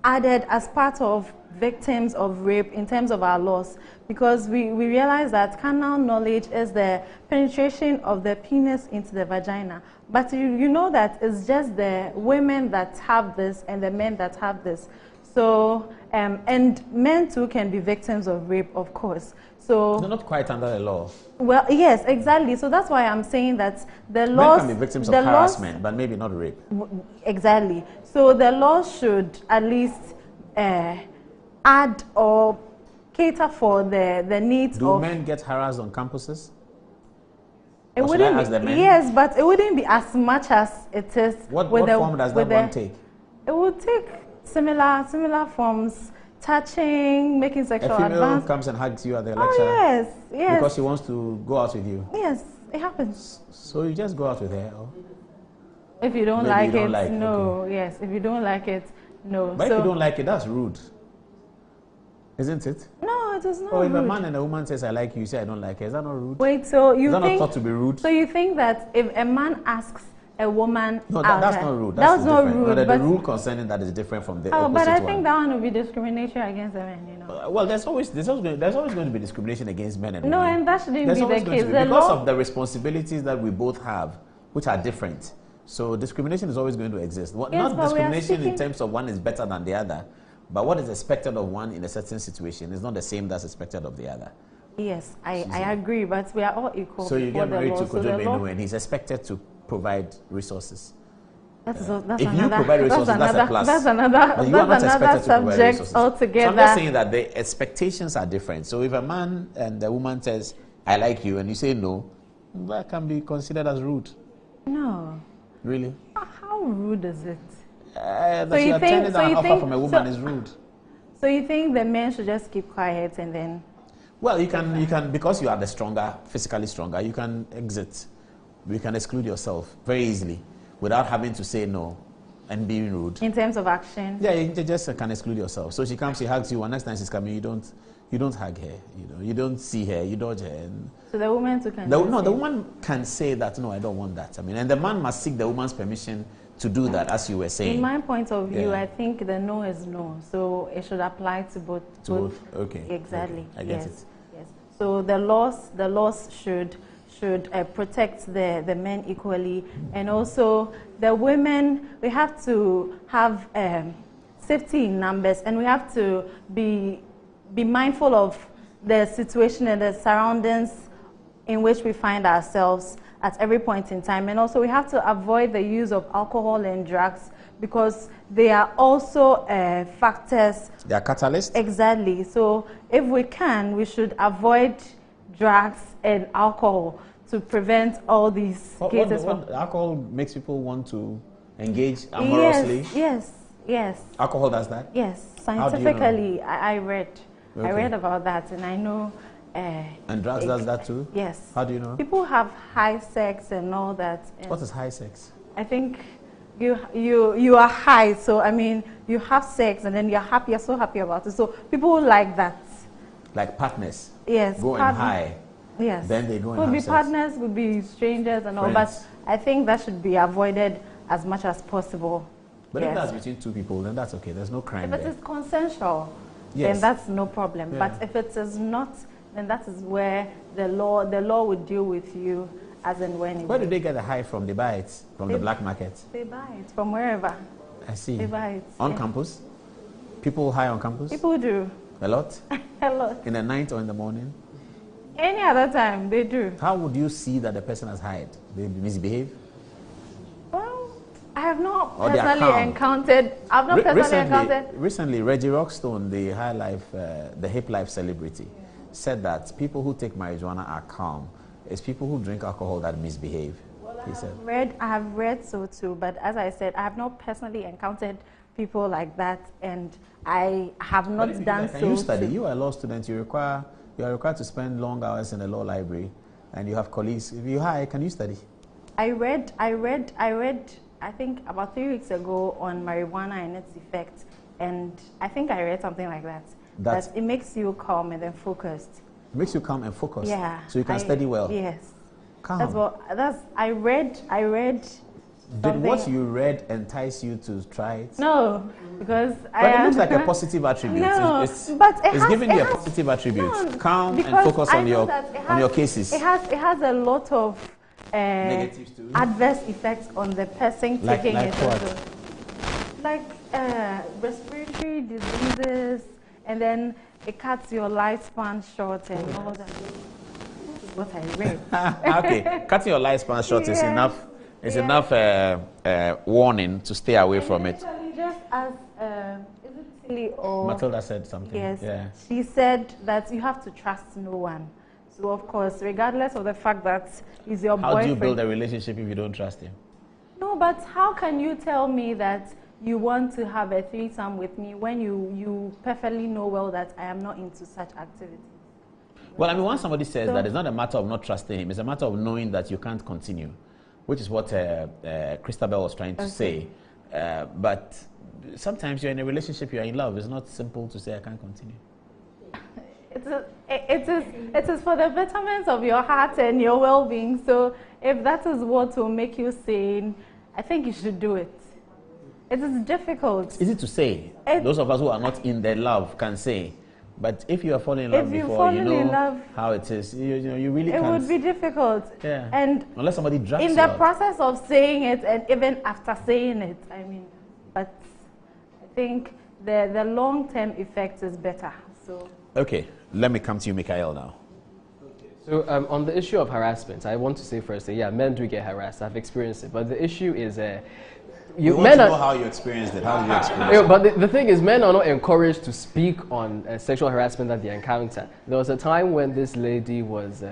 added as part of victims of rape in terms of our laws, because we realize that carnal knowledge is the penetration of the penis into the vagina. But you know that it's just the women that have this and the men that have this. So, and men too can be victims of rape, of course. So they're not quite under the law. Well, yes, exactly. So that's why I'm saying that the laws... Men can be victims of harassment, but maybe not rape. Exactly. So the law should at least add or cater for the needs of... Do men get harassed on campuses? It wouldn't be, yes, but it wouldn't be as much as it is. What form does that one take? It would take similar forms. Touching, making sexual advances. A female comes and hugs you at the lecture. Oh, yes. Because she wants to go out with you. Yes, it happens. So you just go out with her? Or? If you don't like it, no. Okay. Yes, if you don't like it, no. But if you don't like it, that's rude. Isn't it? No, it is not rude. If a rude. Man and a woman says, I like you, you say, I don't like her, is that not rude? Wait, so you think... Is that not thought to be rude? So you think that if a man asks a woman no, out... that's not rude. That's not rude. No, the rule concerning that is different from the opposite one. But I think that one would be discrimination against men, you know. Well, there's always going to be discrimination against men and women. No, and that shouldn't be the case. Because of the responsibilities that we both have, which are different. So discrimination is always going to exist. Not discrimination in terms of one is better than the other, but what is expected of one in a certain situation is not the same that's expected of the other. Yes, I agree, but we are all equal. So you get married to Kojo Benu and he's expected to provide resources. If you provide resources, that's a plus. That's another subject altogether. So I'm just saying that the expectations are different. So if a man and the woman says, I like you, and you say no, that can be considered as rude. No. Really? How rude is it? So you think an offer from a woman is rude. So you think the men should just keep quiet and then... Well, you can because you are the stronger, physically stronger, you can exit. You can exclude yourself very easily without having to say no and being rude. In terms of action? Yeah, you just can exclude yourself. So she comes, she hugs you, and next time she's coming, you don't hug her. You don't see her, you dodge her. And so the woman too can... the woman can say that, no, I don't want that. I mean, and the man must seek the woman's permission to do that, as you were saying. In my point of view, I think the no is no. So it should apply to both. Okay. Exactly. Okay. I get it. Yes. So the laws should protect the men equally, and also the women. We have to have safety in numbers, and we have to be mindful of the situation and the surroundings in which we find ourselves at every point in time. And also we have to avoid the use of alcohol and drugs, because they are also factors. They are catalysts? Exactly. So if we can, we should avoid drugs and alcohol to prevent all these cases. Alcohol makes people want to engage amorously? Yes. Alcohol does that? Yes. Scientifically, I read. Okay. I read about that, and I know... and drugs does that too? Yes. How do you know? People have high sex and all that. And what is high sex? I think you are high, so I mean you have sex and then you're so happy about it. So people like that. Like partners? Yes. Going high. Yes. Then they go and could have be partners, could be strangers and all, but I think that should be avoided as much as possible. But if that's between two people, then that's okay. There's no crime there. If it is consensual, then that's no problem. Yeah. But if it is not, then that is where the law would deal with you as and when. Where do they get the high from? They buy it from the black market? They buy it from wherever. I see. They buy it. On campus? People high on campus? People do. A lot? A lot. In the night or in the morning? Any other time, they do. How would you see that the person has high? They misbehave? Well, I have not personally encountered. I've not personally encountered. Recently, Reggie Rockstone, the high life, the hip life celebrity, said that people who take marijuana are calm. It's people who drink alcohol that misbehave. Well, I have read so too, but as I said, I have not personally encountered people like that, and I have not done so. You study. You are a law student. You are required to spend long hours in the law library, and you have colleagues. If you're high, can you study? I read, I think about 3 weeks ago on marijuana and its effects, and I think I read something like that. That it makes you calm and then focused. It makes you calm and focused. Yeah. So you can study well. Yes. Calm. I read Did what you read entice you to try it? No, because but it looks like a positive attribute. No, it's it's giving you a positive attribute. No, calm and focus on your cases. It has a lot of negatives too. Adverse effects on the person taking it. What? Like respiratory diseases, and then it cuts your lifespan short and all that. This is what I read. Okay, cutting your lifespan short is enough. It's enough warning to stay away from it. Just as is it silly or Matilda said something. Yes. Yeah. She said that you have to trust no one. So of course, regardless of the fact that he's your boyfriend. How do you build a relationship if you don't trust him? No, but how can you tell me that you want to have a threesome with me when you perfectly know well that I am not into such activities? Well, I mean, once somebody says that, it's not a matter of not trusting him. It's a matter of knowing that you can't continue, which is what Christabel was trying to say. But sometimes you're in a relationship, you're in love. It's not simple to say, I can't continue. It is for the betterment of your heart and your well-being. So if that is what will make you sane, I think you should do it. It is difficult. It's easy to say. Those of us who are not in the love can say. But if you are falling in love before, you know how it is. You really can't. It would be difficult. Yeah. And unless somebody drags in you the out. process of saying it, and even after saying it, I mean, but I think the long-term effect is better. So. Okay, let me come to you, Mikhail, now. So on the issue of harassment, I want to say first that, yeah, men do get harassed. I've experienced it. But the issue is... you want to know how you experienced it. How did you experience it? But the thing is, men are not encouraged to speak on sexual harassment that they encounter. There was a time when this lady was...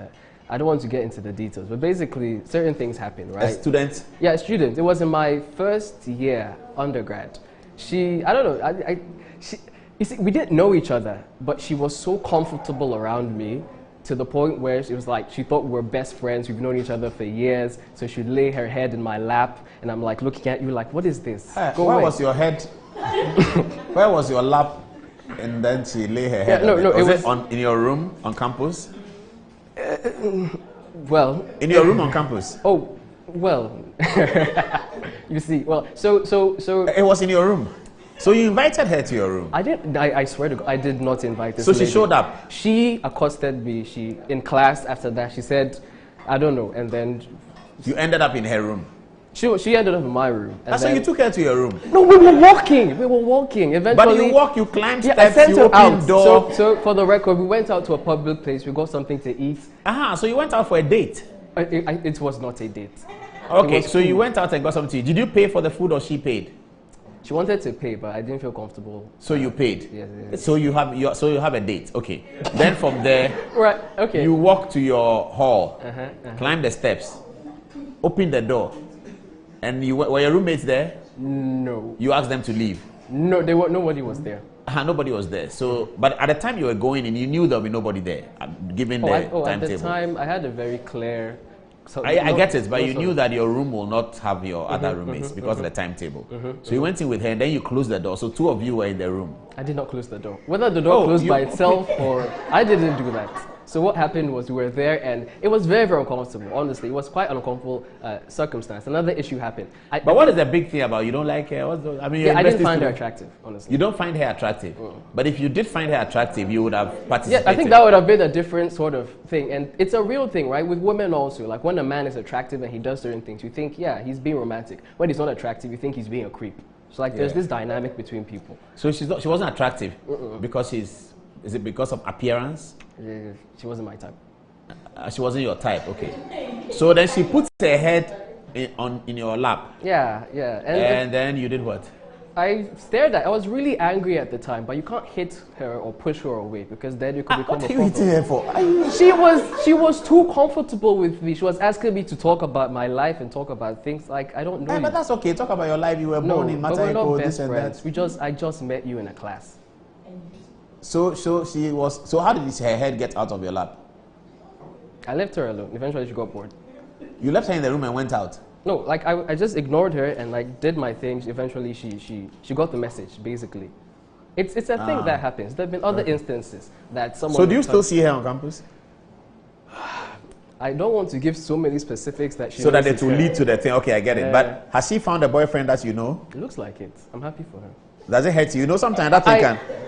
I don't want to get into the details, but basically, certain things happen, right? A student? Yeah, a student. It was in my first year undergrad. I don't know, you see, we didn't know each other, but she was so comfortable around me to the point where it was like she thought we were best friends. We've known each other for years. So she'd lay her head in my lap, and I'm like looking at you like, what is this? Where was your head? Where was your lap? And then she lay her head. Yeah, was it in your room on campus? Well, in your room on campus. Oh, well, you see, well, so it was in your room. So you invited her to your room? I swear to God, I did not invite this So lady. she showed up? She accosted me. In class after that, she said, I don't know, and then... You ended up in her room? She ended up in my room. So you took her to your room? No, we were walking. Eventually... But you climbed steps, I sent you her out. door. So for the record, we went out to a public place, we got something to eat. So you went out for a date? It was not a date. Okay, so you went out and got something to eat. Did you pay for the food or she paid? She wanted to pay, but I didn't feel comfortable. So you paid? Yes. So you have a date. Okay. Then from there, right. Okay. You walk to your hall, climb the steps, open the door, and were your roommates there? No. You asked them to leave? No, nobody was there. Nobody was there. So, but at the time you were going in, you knew there would be nobody there, given the timetable. At the time, I had a very clear... I get it, but you knew that your room will not have your other roommates because of the timetable. So you went in with her, and then you closed the door. So two of you were in the room. I did not close the door. Whether the door closed by itself or... I didn't do that. So what happened was we were there, and it was very, very uncomfortable. Honestly, it was quite an uncomfortable circumstance. Another issue happened. But what is the big thing about you don't like her? I didn't find her attractive, honestly. You don't find her attractive? But if you did find her attractive, you would have participated. Yeah, I think that would have been a different sort of thing. And it's a real thing, right? With women also. Like when a man is attractive and he does certain things, you think, yeah, he's being romantic. When he's not attractive, you think he's being a creep. So like there's this dynamic between people. So she wasn't attractive because is it because of appearance? Yeah, she wasn't my type. She wasn't your type, okay. So then she puts her head in your lap. Yeah. And then you did what? I stared at her. I was really angry at the time, but you can't hit her or push her away because then you could become a problem. What are you hitting her for? She was too comfortable with me. She was asking me to talk about my life and talk about things like I don't know. But that's okay. Talk about your life. You were born in Matayako, this and that. I just met you in a class. So how did her head get out of your lap? I left her alone. Eventually she got bored. You left her in the room and went out? No, like I just ignored her and like did my thing. Eventually she got the message, basically. It's a thing that happens. There have been other instances that someone... So do you still see her on campus? I don't want to give so many specifics that she... So that it will lead to the thing. Okay, I get it. But has she found a boyfriend that you know? It looks like it. I'm happy for her. Does it hurt you? You know, sometimes that thing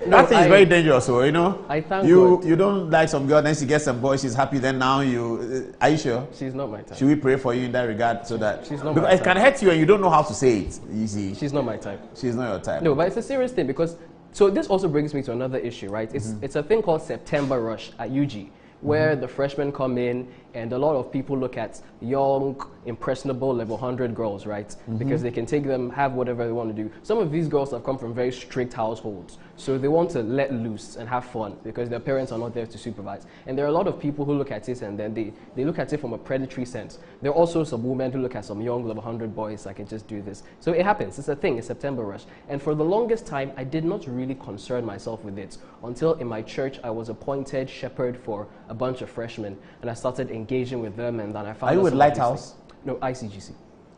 that thing is very dangerous. So, you know, I thank you God. You don't like some girl, then she gets some boy, she's happy, then now you... are you sure? She's not my type. Should we pray for you in that regard so that... She's not because my it type. can hurt you and you don't know how to say it, you see. She's not my type. She's not your type. No, but it's a serious thing because... So this also brings me to another issue, right? It's a thing called September Rush at UG, where the freshmen come in and a lot of people look at young, impressionable level 100 girls, right? Because they can take them, have whatever they want to do. Some of these girls have come from very strict households, so they want to let loose and have fun because their parents are not there to supervise. And there are a lot of people who look at it and then they look at it from a predatory sense. There are also some women who look at some young level 100 boys, I can just do this. So it happens, it's a thing, it's September Rush. And for the longest time, I did not really concern myself with it until in my church, I was appointed shepherd for a bunch of freshmen and I started engaging with them and then I found... Are you with Lighthouse? No, ICGC.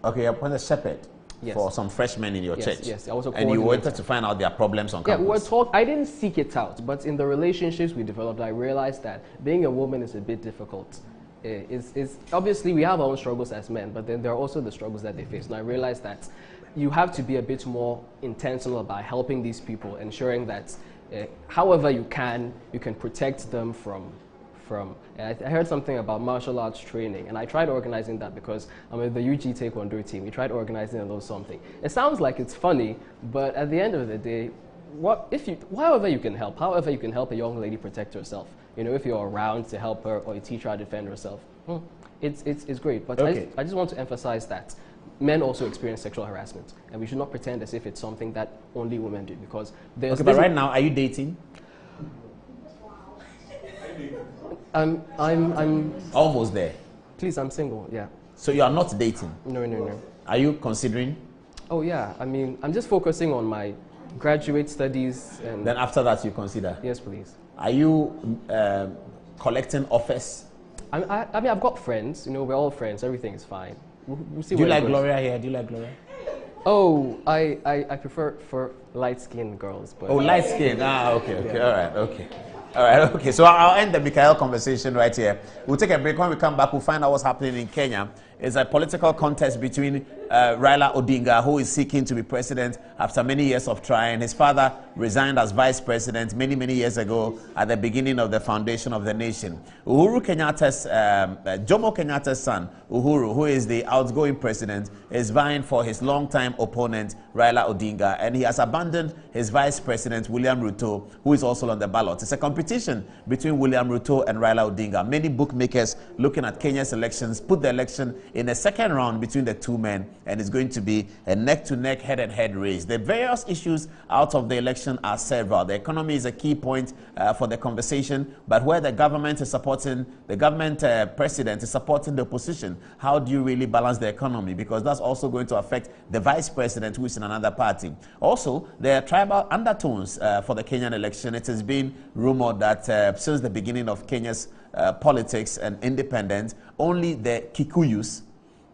Okay, you're appointed shepherd for some freshmen in your church. Yes, I was a and you wanted to find out their problems on campus. Yeah, we were taught, I didn't seek it out, but in the relationships we developed, I realized that being a woman is a bit difficult. It's obviously, we have our own struggles as men, but then there are also the struggles that they face. And I realized that you have to be a bit more intentional about helping these people, ensuring that however you can protect them from I heard something about martial arts training, and I tried organizing that because I'm in the UG Taekwondo team. We tried organizing a little something. It sounds like it's funny, but at the end of the day, however you can help a young lady protect herself. You know, if you're around to help her or you teach her how to defend herself, it's great. But I just want to emphasize that men also experience sexual harassment, and we should not pretend as if it's something that only women do because there's... Okay, but right now, are you dating? I'm almost there. Please, I'm single, yeah. So you are not dating? No. Are you considering? Oh yeah, I mean, I'm just focusing on my graduate studies and... Then after that you consider? Yes, please. Are you collecting offers? I mean, I've got friends, you know, we're all friends, everything is fine. We'll see. Do you like Gloria here? Do you like Gloria? Oh, I prefer for light-skinned girls. But light skin. Okay. All right, okay. So I'll end the Mikhail conversation right here. We'll take a break. When we come back, we'll find out what's happening in Kenya. It's a political contest between Raila Odinga, who is seeking to be president after many years of trying. His father resigned as vice president many years ago at the beginning of the foundation of the nation. Uhuru Kenyatta's, Jomo Kenyatta's son, Uhuru, who is the outgoing president, is vying for his longtime opponent, Raila Odinga, and he has abandoned his vice president, William Ruto, who is also on the ballot. It's a competition between William Ruto and Raila Odinga. Many bookmakers looking at Kenya's elections put the election in a second round between the two men, and it's going to be a neck-to-neck, head-and-head race. The various issues out of the election are several. The economy is a key point for the conversation, but where the government is supporting, the government president is supporting the opposition, how do you really balance the economy? Because that's also going to affect the vice president who is in another party. Also, there are tribal undertones for the Kenyan election. It has been rumored that since the beginning of Kenya's politics and independence, only the Kikuyus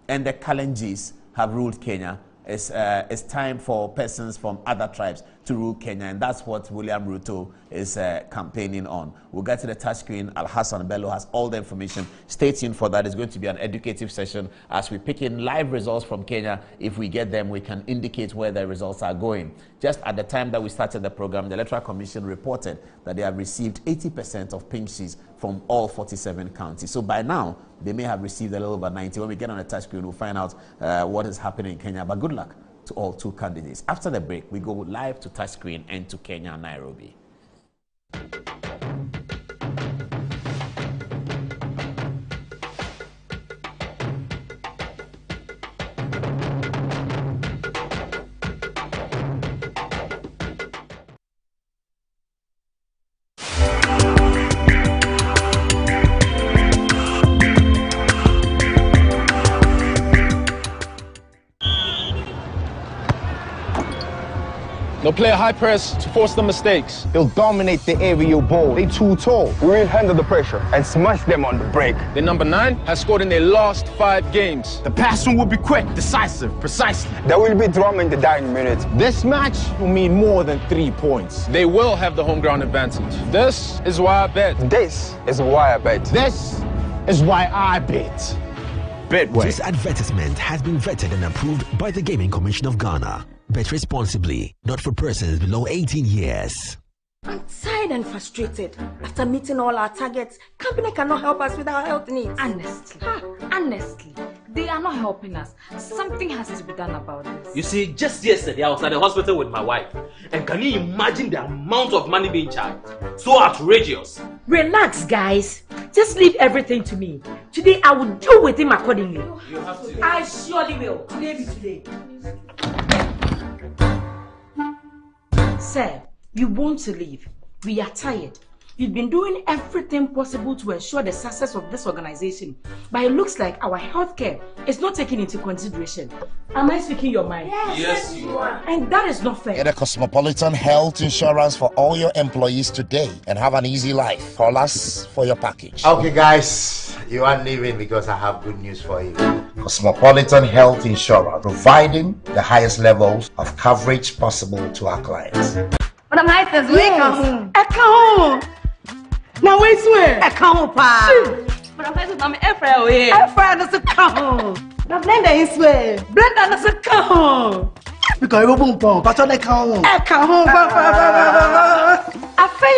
and the Kalenjis have ruled Kenya. It's time for persons from other tribes to rule Kenya, and that's what William Ruto is campaigning on. We'll get to the touch screen. Al-Hassan Bello has all the information. Stay tuned for that. It's going to be an educative session as we pick in live results from Kenya. If we get them, we can indicate where the results are going. Just at the time that we started the program, the Electoral Commission reported that they have received 80% of pink sheets from all 47 counties. So by now, they may have received a little over 90. When we get on the touch screen, we'll find out what is happening in Kenya. But good luck to all two candidates. After the break, we go live to touch screen and to Kenya, Nairobi. They'll play a high press to force the mistakes. They'll dominate the aerial ball. They're too tall. We'll handle the pressure and smash them on the break. The number 9 has scored in their last 5 games. The passing will be quick, decisive, precisely. There will be drama in the dying minutes. This match will mean more than 3 points. They will have the home ground advantage. This is why I bet. This is why I bet. This is why I bet. Betway. This advertisement has been vetted and approved by the Gaming Commission of Ghana. Bet responsibly, not for persons below 18 years. I'm tired and frustrated. After meeting all our targets, company cannot help us with our health needs. Honestly, they are not helping us. Something has to be done about this. You see, just yesterday I was at the hospital with my wife. And can you imagine the amount of money being charged? So outrageous. Relax, guys. Just leave everything to me. Today I will deal with him accordingly. You have to. I surely will. Today be today. Sir, we want to leave. We are tired. You've been doing everything possible to ensure the success of this organization, but it looks like our healthcare is not taken into consideration. Am I speaking your mind? Yes, you are. And that is not fair. Get a Cosmopolitan health insurance for all your employees today and have an easy life. Call us for your package. Okay, guys, you are leaving because I have good news for you. Cosmopolitan health insurance, providing the highest levels of coverage possible to our clients. Madam Hythens, wake up. I come home. Now wait, swear. I come home, pa. Madam Hythens, I'm Airfryer here. Airfryer doesn't come home. Now Blender is swear. Blender doesn't come home. Because you boom boom, but I come home. I come home.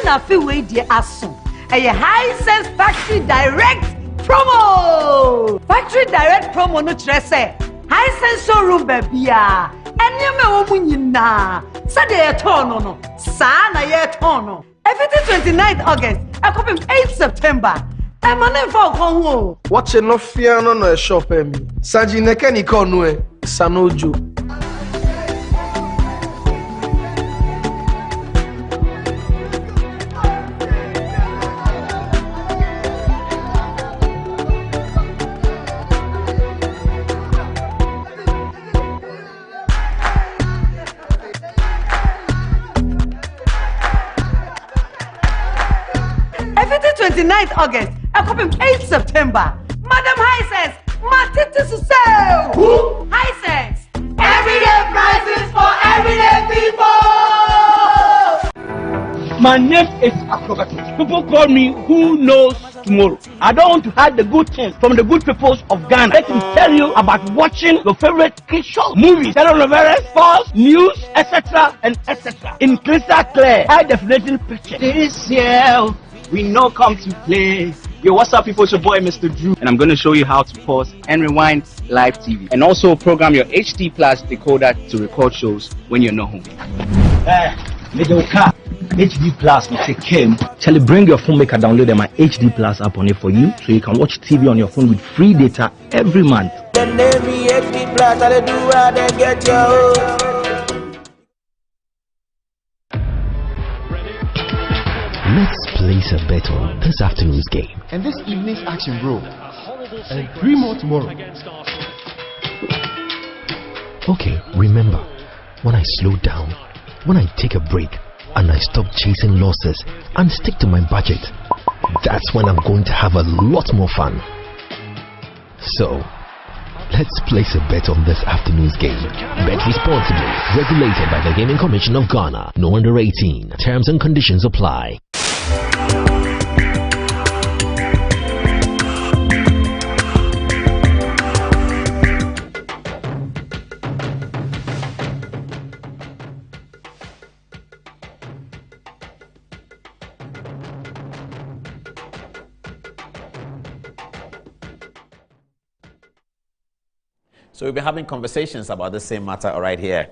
I feel way dear aso. A high sense factory direct promo. Factory direct promo no stress. High sense showroom baby. And you may open you na. Saturday a turn no. Sana ye turn no. Everything 29th August. I come in 8th September. I'm on a phone home. Watch no fear no shop me. Saji nekeni konwe. Sanojo. Everything 29th August. I come in 8th September. Madam Hisense, Matiti Susel. Who? Hisense. Everyday prices for everyday people. My name is Advocacy. People call me who knows tomorrow. I don't want to hide the good things from the good people of Ghana. Let me tell you about watching your favorite kid show, movies, telenovelas, sports, news, etc. and etc. in crystal clear, high definition picture. This year we know come to play. Yo, what's up people, it's your boy Mr. Drew, and I'm going to show you how to pause and rewind live TV, and also program your HD Plus decoder to record shows when you're not home. Little car, HD Plus will take care. Charlie, bring your phone, make a download my HD Plus app on it for you, so you can watch TV on your phone with free data every month. HD Plus, I'll do what I get you. Let's place a bet on this afternoon's game. And this evening's action, bro. And 3 more tomorrow. Okay, remember, when I slow down, when I take a break, and I stop chasing losses and stick to my budget, that's when I'm going to have a lot more fun. So, let's place a bet on this afternoon's game. Bet responsibly. Regulated by the Gaming Commission of Ghana. No under 18. Terms and conditions apply. So we'll be having conversations about the same matter right here.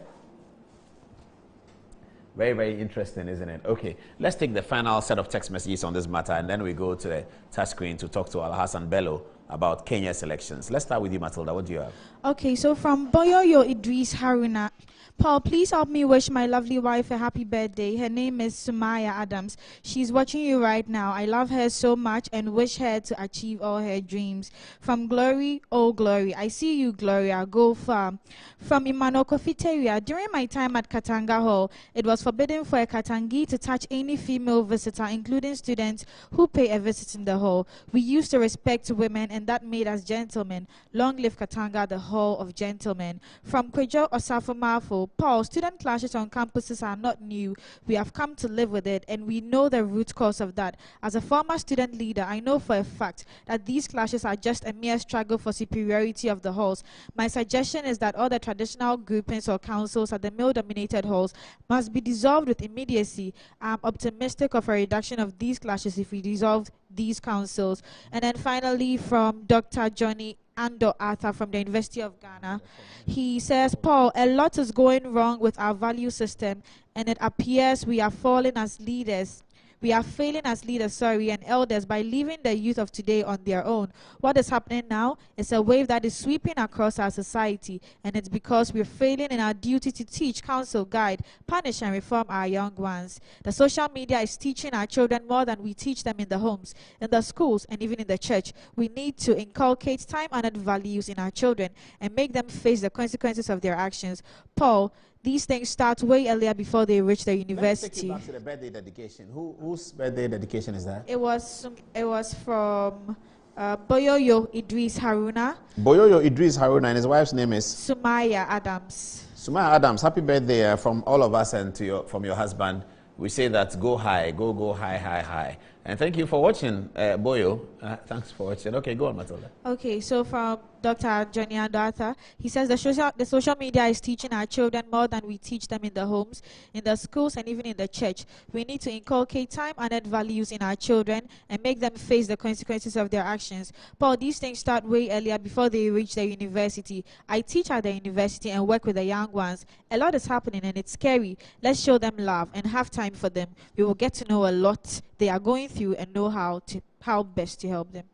Very, very interesting, isn't it? Okay, let's take the final set of text messages on this matter, and then we go to the touch screen to talk to Alhassan Bello about Kenya's elections. Let's start with you, Matilda. What do you have? Okay, so from Boyoyo Idris Haruna. Paul, please help me wish my lovely wife a happy birthday. Her name is Sumaya Adams. She's watching you right now. I love her so much and wish her to achieve all her dreams. From Glory, oh Glory. I see you, Gloria. Go far. From Imano Kofiteria. During my time at Katanga Hall, it was forbidden for a Katangi to touch any female visitor, including students who pay a visit in the hall. We used to respect women, and that made us gentlemen. Long live Katanga, the Hall of Gentlemen. From Kwejo Osafo Mafo. Paul, student clashes on campuses are not new. We have come to live with it, and we know the root cause of that. As a former student leader, I know for a fact that these clashes are just a mere struggle for superiority of the halls. My suggestion is that all the traditional groupings or councils at the male-dominated halls must be dissolved with immediacy. I'm optimistic of a reduction of these clashes if we dissolve these councils. And then finally, from Dr. Johnny Ando Arthur from the University of Ghana. He says, Paul, a lot is going wrong with our value system, and it appears we are falling as leaders. We are failing as leaders, and elders by leaving the youth of today on their own. What is happening now is a wave that is sweeping across our society, and it's because we're failing in our duty to teach, counsel, guide, punish, and reform our young ones. The social media is teaching our children more than we teach them in the homes, in the schools, and even in the church. We need to inculcate time-honored values in our children and make them face the consequences of their actions. Paul, these things start way earlier before they reach the university. Let me take you back to the birthday dedication. Whose birthday dedication is that? It was from Boyoyo Idris Haruna. Boyoyo Idris Haruna, and his wife's name is? Sumaya Adams. Sumaya Adams, happy birthday from all of us and from your husband. We say that go high, go high, high, high. And thank you for watching, Boyo. Thanks for watching. Okay, go on, Matilda. Okay, so from Dr. Johnny Arthur, he says the social media is teaching our children more than we teach them in the homes, in the schools, and even in the church. We need to inculcate time-honored values in our children and make them face the consequences of their actions. Paul, these things start way earlier before they reach the university. I teach at the university and work with the young ones. A lot is happening and it's scary. Let's show them love and have time for them. We will get to know a lot they are going through and know how best to help them.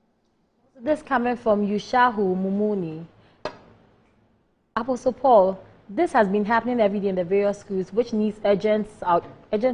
This coming from Yushahu Mumuni. Apostle Paul, this has been happening every day in the various schools, which needs urgent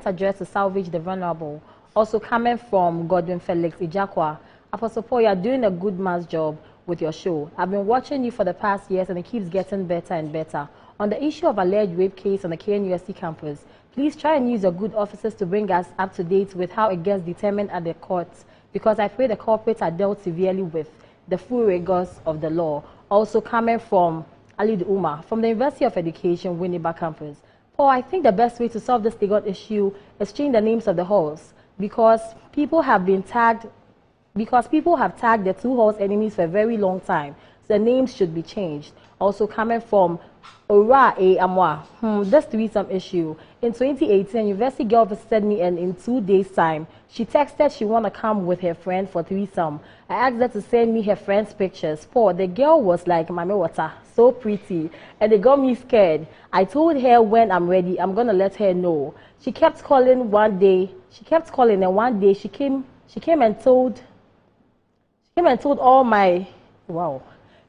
address to salvage the vulnerable. Also coming from Godwin Felix Ijakwa. Apostle Paul, you are doing a good man's job with your show. I've been watching you for the past years and it keeps getting better and better. On the issue of alleged rape case on the KNUST campus, please try and use your good officers to bring us up to date with how it gets determined at the courts, because I pray the culprits are dealt severely with the full rigors of the law. Also coming from Ali Umar from the University of Education, Winneba campus. Paul, I think the best way to solve this legal issue is change the names of the halls, because people have tagged the two halls enemies for a very long time. So the names should be changed. Also coming from Ora A. Amwa, this threesome issue. In 2018, a university girl visited me, and in 2 days' time, she texted she want to come with her friend for threesome. I asked her to send me her friend's pictures. Paul, the girl was like Mame Water, so pretty, and it got me scared. I told her when I'm ready, I'm going to let her know. She kept calling, and one day she came and told all my,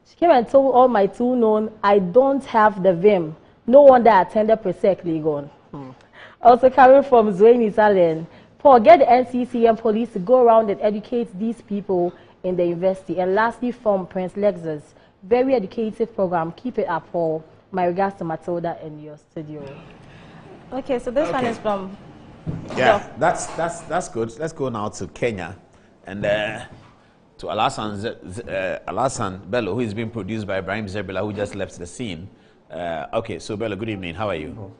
She came and told all my two known I don't have the vim. No wonder I attended Presec Legon. Also coming from Zweni Salen. Paul, get the NCCM police to go around and educate these people in the university. And lastly, from Prince Lexus, very educative program. Keep it up, Paul. My regards to Matilda in your studio. Okay, so this one is from... Yeah, that's good. Let's go now to Kenya. And to Alassane Bello, who is being produced by Ibrahim Zebila, who just left the scene. Okay, so Bello, good evening. How are you?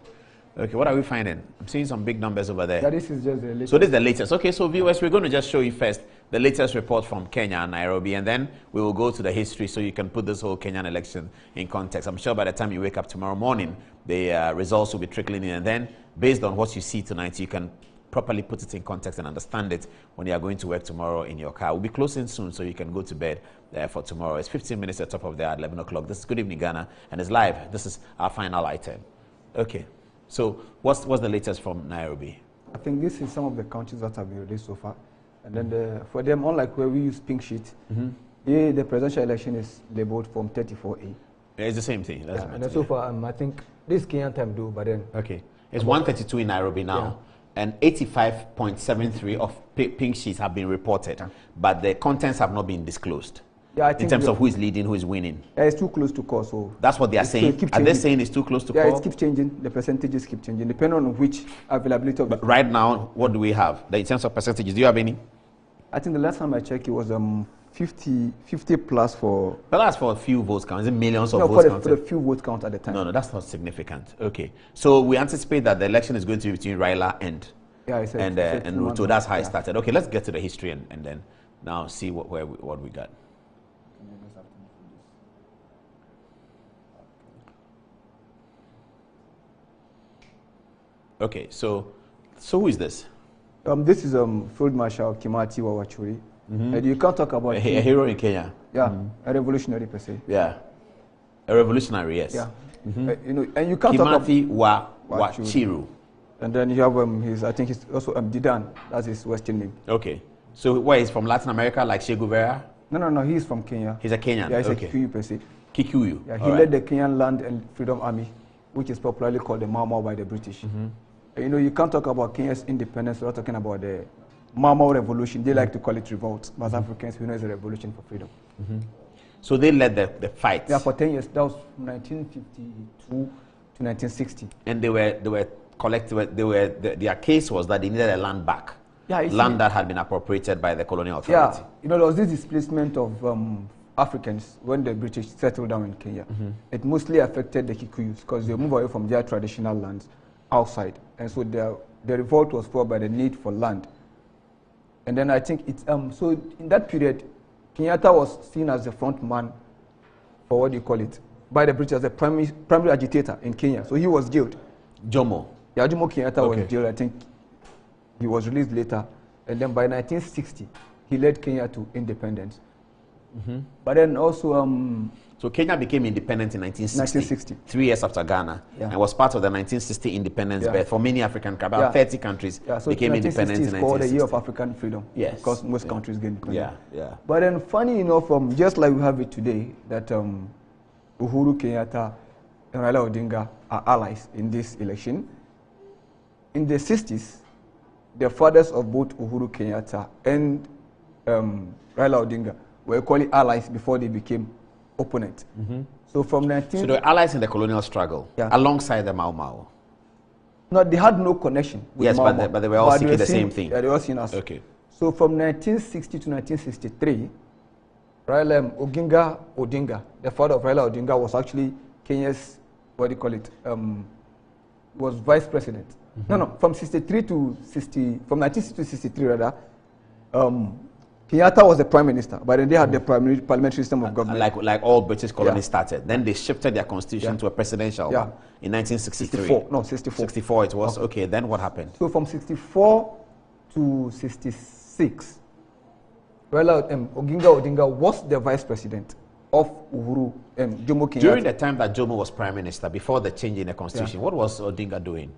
Okay, what are we finding? I'm seeing some big numbers over there. Yeah, this is just the latest. So this is the latest. Okay, so viewers, we're going to just show you first the latest report from Kenya and Nairobi, and then we will go to the history so you can put this whole Kenyan election in context. I'm sure by the time you wake up tomorrow morning, the results will be trickling in, and then based on what you see tonight, you can properly put it in context and understand it when you are going to work tomorrow in your car. We'll be closing soon, so you can go to bed for tomorrow. It's 15 minutes at top of the hour, 11 o'clock. This is Good Evening Ghana, and it's live. This is our final item. Okay, so what's the latest from Nairobi? I think this is some of the countries that have been released so far. And then for them, unlike where we use pink sheet, Yeah, the presidential election is labeled Form 34A. Yeah, it's the same thing. That's and so far, I think this Kenyan time do, but then... Okay. It's 132 in Nairobi now, and 85.73 of pink sheets have been reported, but the contents have not been disclosed. Yeah, I think in terms of who is leading, who is winning. It's too close to call, so... That's what they are saying. Are they saying it's too close to call? Yeah, it keeps changing. The percentages keep changing, depending on which availability of... But right now, what do we have? In terms of percentages, do you have any? I think the last time I checked, it was 50 plus for... But that's for a few votes count. Is it millions of votes counted? For the few votes count at the time. No, that's not significant. Okay. So we anticipate that the election is going to be between Raila and Ruto. That's how it started. Okay, let's get to the history and then now see what we got. Okay, so who is this? This is Field Marshal Kimati Wawachuri. And you can't talk about a hero in Kenya. Yeah, a revolutionary per se. Yeah, a revolutionary, yes. Yeah, and you can't talk about Kimati Wachiru. And then you have I think he's also Didan. That's his Western name. Okay, so where he's from Latin America, like Che Guevara? No, he's from Kenya. He's a Kenyan. Yeah, he's a Kikuyu per se. Kikuyu. Yeah, he led the Kenyan Land and Freedom Army, which is popularly called the Mau Mau by the British. You can't talk about Kenya's independence without talking about the Mau Mau revolution. They like to call it revolt, but Africans, we know it's a revolution for freedom. So they led the fight. Yeah, for 10 years. That was 1952 to 1960. And they were collected. Their case was that they needed a land back. Yeah, land that had been appropriated by the colonial authority. Yeah, there was this displacement of Africans when the British settled down in Kenya. It mostly affected the Kikuyus because they moved away from their traditional lands outside, and so the revolt was fought by the need for land. And then I think it's so in that period, Kenyatta was seen as the front man for what do you call it by the British as a primary agitator in Kenya. So he was jailed. Jomo. Yeah, Jomo Kenyatta was jailed. I think he was released later, and then by 1960 he led Kenya to independence. But then also so Kenya became independent in 1960, 3 years after Ghana, and was part of the 1960 independence birth for many African countries. About 30 countries became independent in 1960. Called the year of African freedom. Yes, because most countries get independent. Yeah. But then, funny enough, just like we have it today, that Uhuru Kenyatta and Raila Odinga are allies in this election. In the 60s, the fathers of both Uhuru Kenyatta and Raila Odinga were equally allies before they became opponents. So from 19... So they were allies in the colonial struggle, alongside the Mau Mau. No, they had no connection with Mau Mau. But they were all seeking the same thing. Yeah, they were all seen as... Okay. So from 1960 to 1963, Raila Odinga, the father of Raila Odinga, was actually Kenya's, what do you call it, was vice president. No, from 63 to 60, from 1960 to 63 rather, Kenyatta was the prime minister, but then they had the parliamentary system of government. Like all British colonies started. Then they shifted their constitution to a presidential one in 1963. 64 it was. Okay, then what happened? So from 64 to 66, Odinga was the vice president of Uhuru Jomo Kenyatta. During the time that Jomo was prime minister, before the change in the constitution, what was Odinga doing?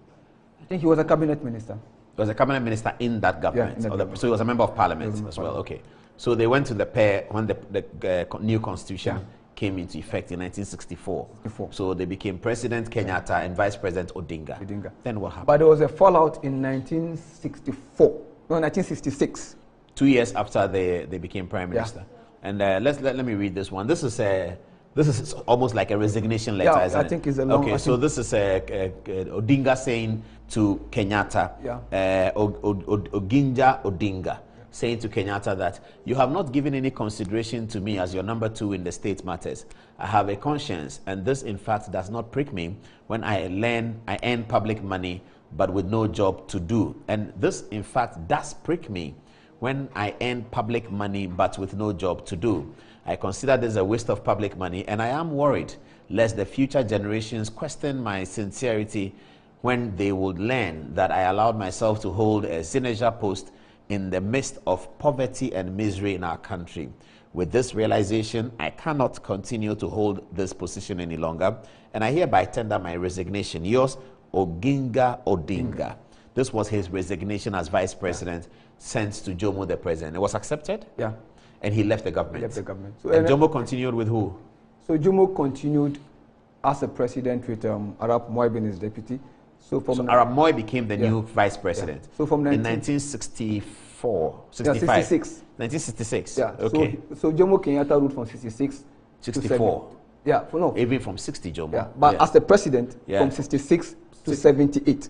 I think he was a cabinet minister. He was a cabinet minister in that government. So he was a member of parliament as well. Okay. So they went to the pair when the new constitution came into effect in 1964. So they became President Kenyatta and Vice President Odinga. Then what happened? But there was a fallout in 1966. 2 years after they became prime minister. And let me read this one. This is almost like a resignation letter, isn't it? I think it's a long... Okay, so this is Odinga saying to Kenyatta, Oginja Odinga, saying to Kenyatta that you have not given any consideration to me as your number 2 in the state matters. I have a conscience, and this in fact does not prick me when I earn public money but with no job to do. And this in fact does prick me when I earn public money but with no job to do. I consider this a waste of public money, and I am worried lest the future generations question my sincerity when they would learn that I allowed myself to hold a signature post in the midst of poverty and misery in our country. With this realization, I cannot continue to hold this position any longer, and I hereby tender my resignation. Yours, Oginga Odinga. This was his resignation as vice president sent to Jomo the president. It was accepted? Yeah. And he left the government. Left the government. So, and Jomo continued with who? So Jomo continued as a president with Arap Moi being his deputy. So Arap Moi became the new vice president. So from in 1964, 65. 66. 1966. Yeah. Okay. So Jomo Kenyatta ruled from 66 64. Yeah. No. Even from 60, Jomo. Yeah. But as the president, from 66 to 78.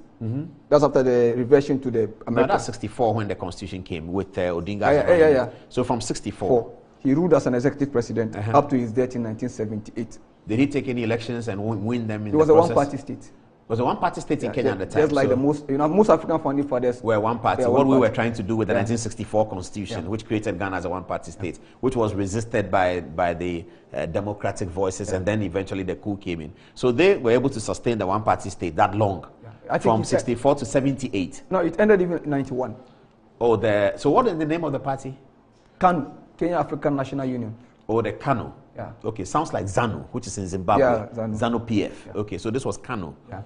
That's after the reversion to the American. No, that's 64 when the constitution came with Odinga. Yeah. So from 64. He ruled as an executive president up to his death in 1978. Did he take any elections and win them in the process? It was a one-party state. It was a one-party state in Kenya at the time. Just like the most African founding fathers were one party. What we were trying to do with the 1964 constitution, which created Ghana as a one-party state, which was resisted by the democratic voices, and then eventually the coup came in. So they were able to sustain the one-party state that long, from 64 to 78. No, it ended even in 91. Oh, so what is the name of the party? KANU, Kenya African National Union. Oh, the KANU. Yeah. Okay, sounds like ZANU, which is in Zimbabwe. Yeah, ZANU PF. Yeah. Okay, so this was KANU. Yeah.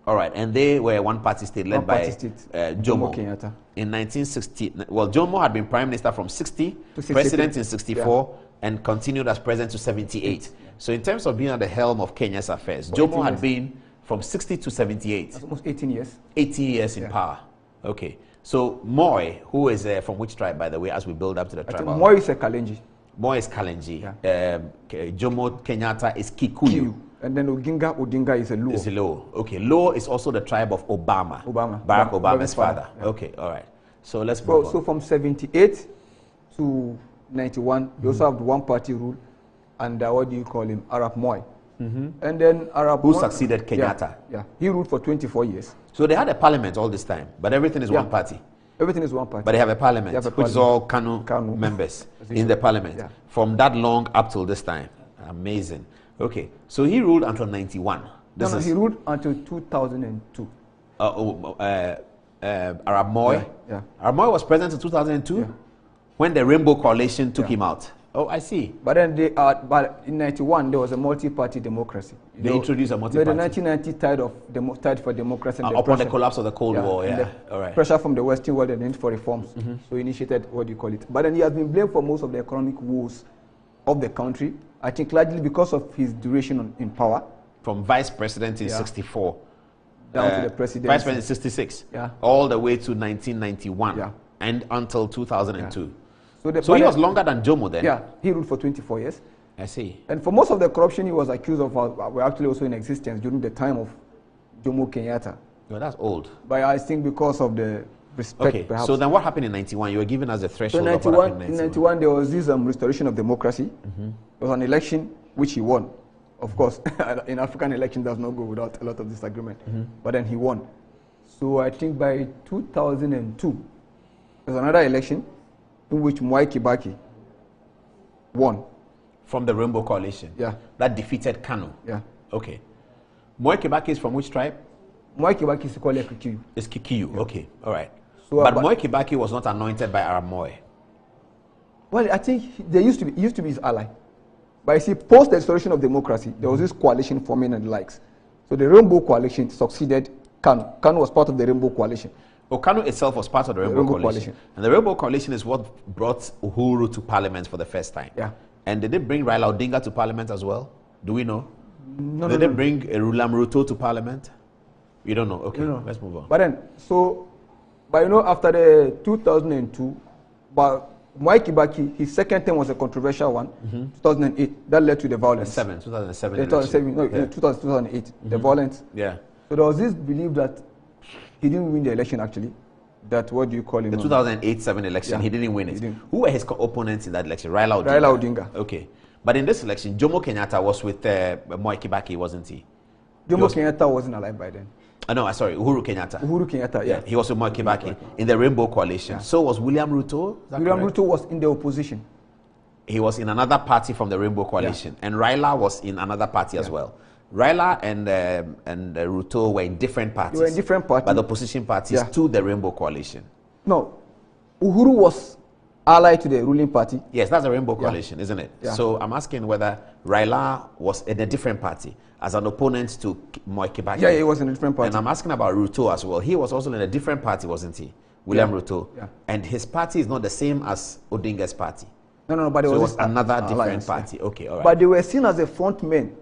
All right, and they were one-party state led by Jomo Kenyatta. In 1960. Well, Jomo had been prime minister from 60, president in 64, and continued as president to 78. Yeah. So in terms of being at the helm of Kenya's affairs, Jomo had been from 60 to 78. That's almost 18 years. 18 years in power. Okay. So Moi, who is from which tribe, by the way, as we build up to the tribe? Moi is a Kalenji. Moi is Kalenji. Yeah. Jomo Kenyatta is Kikuyu. And then Odinga is a Luo. Is a Luo. Okay. Luo is also the tribe of Obama. Barack Obama's father. Yeah. Okay. All right. So let's move on. So from 78 to 91, you also have the one-party rule, and what do you call him? Arap Moi. And then Arap Moi, succeeded Kenyatta. Yeah. He ruled for 24 years. So they had a parliament all this time, but everything is one party. Everything is one party. But they have a parliament, which is all KANU members in the parliament. Yeah. From that long up till this time. Amazing. Okay, so he ruled until 91. He ruled until 2002. Arap Moi? Yeah. Arap Moi was president in 2002 when the Rainbow Coalition took him out. Oh, I see. But then but in 91, there was a multi-party democracy. They introduced a multi-party. The 1990 tide for democracy. And upon the collapse of the Cold War, All right. Pressure from the Western world and the need for reforms. So he initiated, what do you call it? But then he has been blamed for most of the economic woes of the country. I think largely because of his duration in power. From vice president in 64. Down to the president. Vice president in 66. Yeah. All the way to 1991. Yeah. And until 2002. Yeah. So he was longer than Jomo then? Yeah, he ruled for 24 years. I see. And for most of the corruption he was accused of were actually also in existence during the time of Jomo Kenyatta. No, that's old. But I think because of the respect, perhaps. So then what happened in 91? You were giving us a threshold of what happened in 91. There was this restoration of democracy. There was an election which he won. Of course, in African election does not go without a lot of disagreement. But then he won. So I think by 2002, there was another election in which Mwai Kibaki won. From the Rainbow Coalition? Yeah. That defeated KANU? Yeah. Okay. Mwai Kibaki is from which tribe? Mwai Kibaki is called Kikuyu. It's Kikuyu, okay. All right. So, but Mwai Kibaki was not anointed by Arap Moi. Well, I think he used to be his ally. But you see, post the restoration of democracy, there was this coalition forming and the likes. So the Rainbow Coalition succeeded KANU. KANU was part of the Rainbow Coalition. Oh, KANU itself was part of the Rainbow Coalition. And the Rainbow Coalition is what brought Uhuru to parliament for the first time. Yeah. And did they bring Raila Odinga to parliament as well? Do we know? No, did they bring Rulam Ruto to parliament? You don't know. Okay, let's move on. But then, after the 2002, but Mwai Kibaki, his second term was a controversial one, 2008. That led to the violence. 2007. 2008, the violence. Yeah. So there was this belief that he didn't win the election actually. That, what do you call him? The 2008-7 election, he didn't win it. Who were his opponents in that election? Raila Odinga. Raila Odinga. Okay. But in this election, Jomo Kenyatta was with Mwai Kibaki, wasn't he? Jomo Kenyatta wasn't alive by then. No, sorry, Uhuru Kenyatta. Uhuru Kenyatta, yeah. He was with Mwai Kibaki in the Rainbow Coalition. Yeah. So was William Ruto? William Ruto was in the opposition. He was in another party from the Rainbow Coalition. Yeah. And Raila was in another party as well. Raila and Ruto were in different parties. They were in different parties. But the opposition parties to the Rainbow Coalition. No. Uhuru was allied to the ruling party. Yes, that's the Rainbow Coalition, isn't it? Yeah. So I'm asking whether Raila was in a different party as an opponent to Mwai Kibaki. Yeah, he was in a different party. And I'm asking about Ruto as well. He was also in a different party, wasn't he? William Ruto, and his party is not the same as Odinga's party. No, but it was another different party. Okay, all right. But they were seen as a front men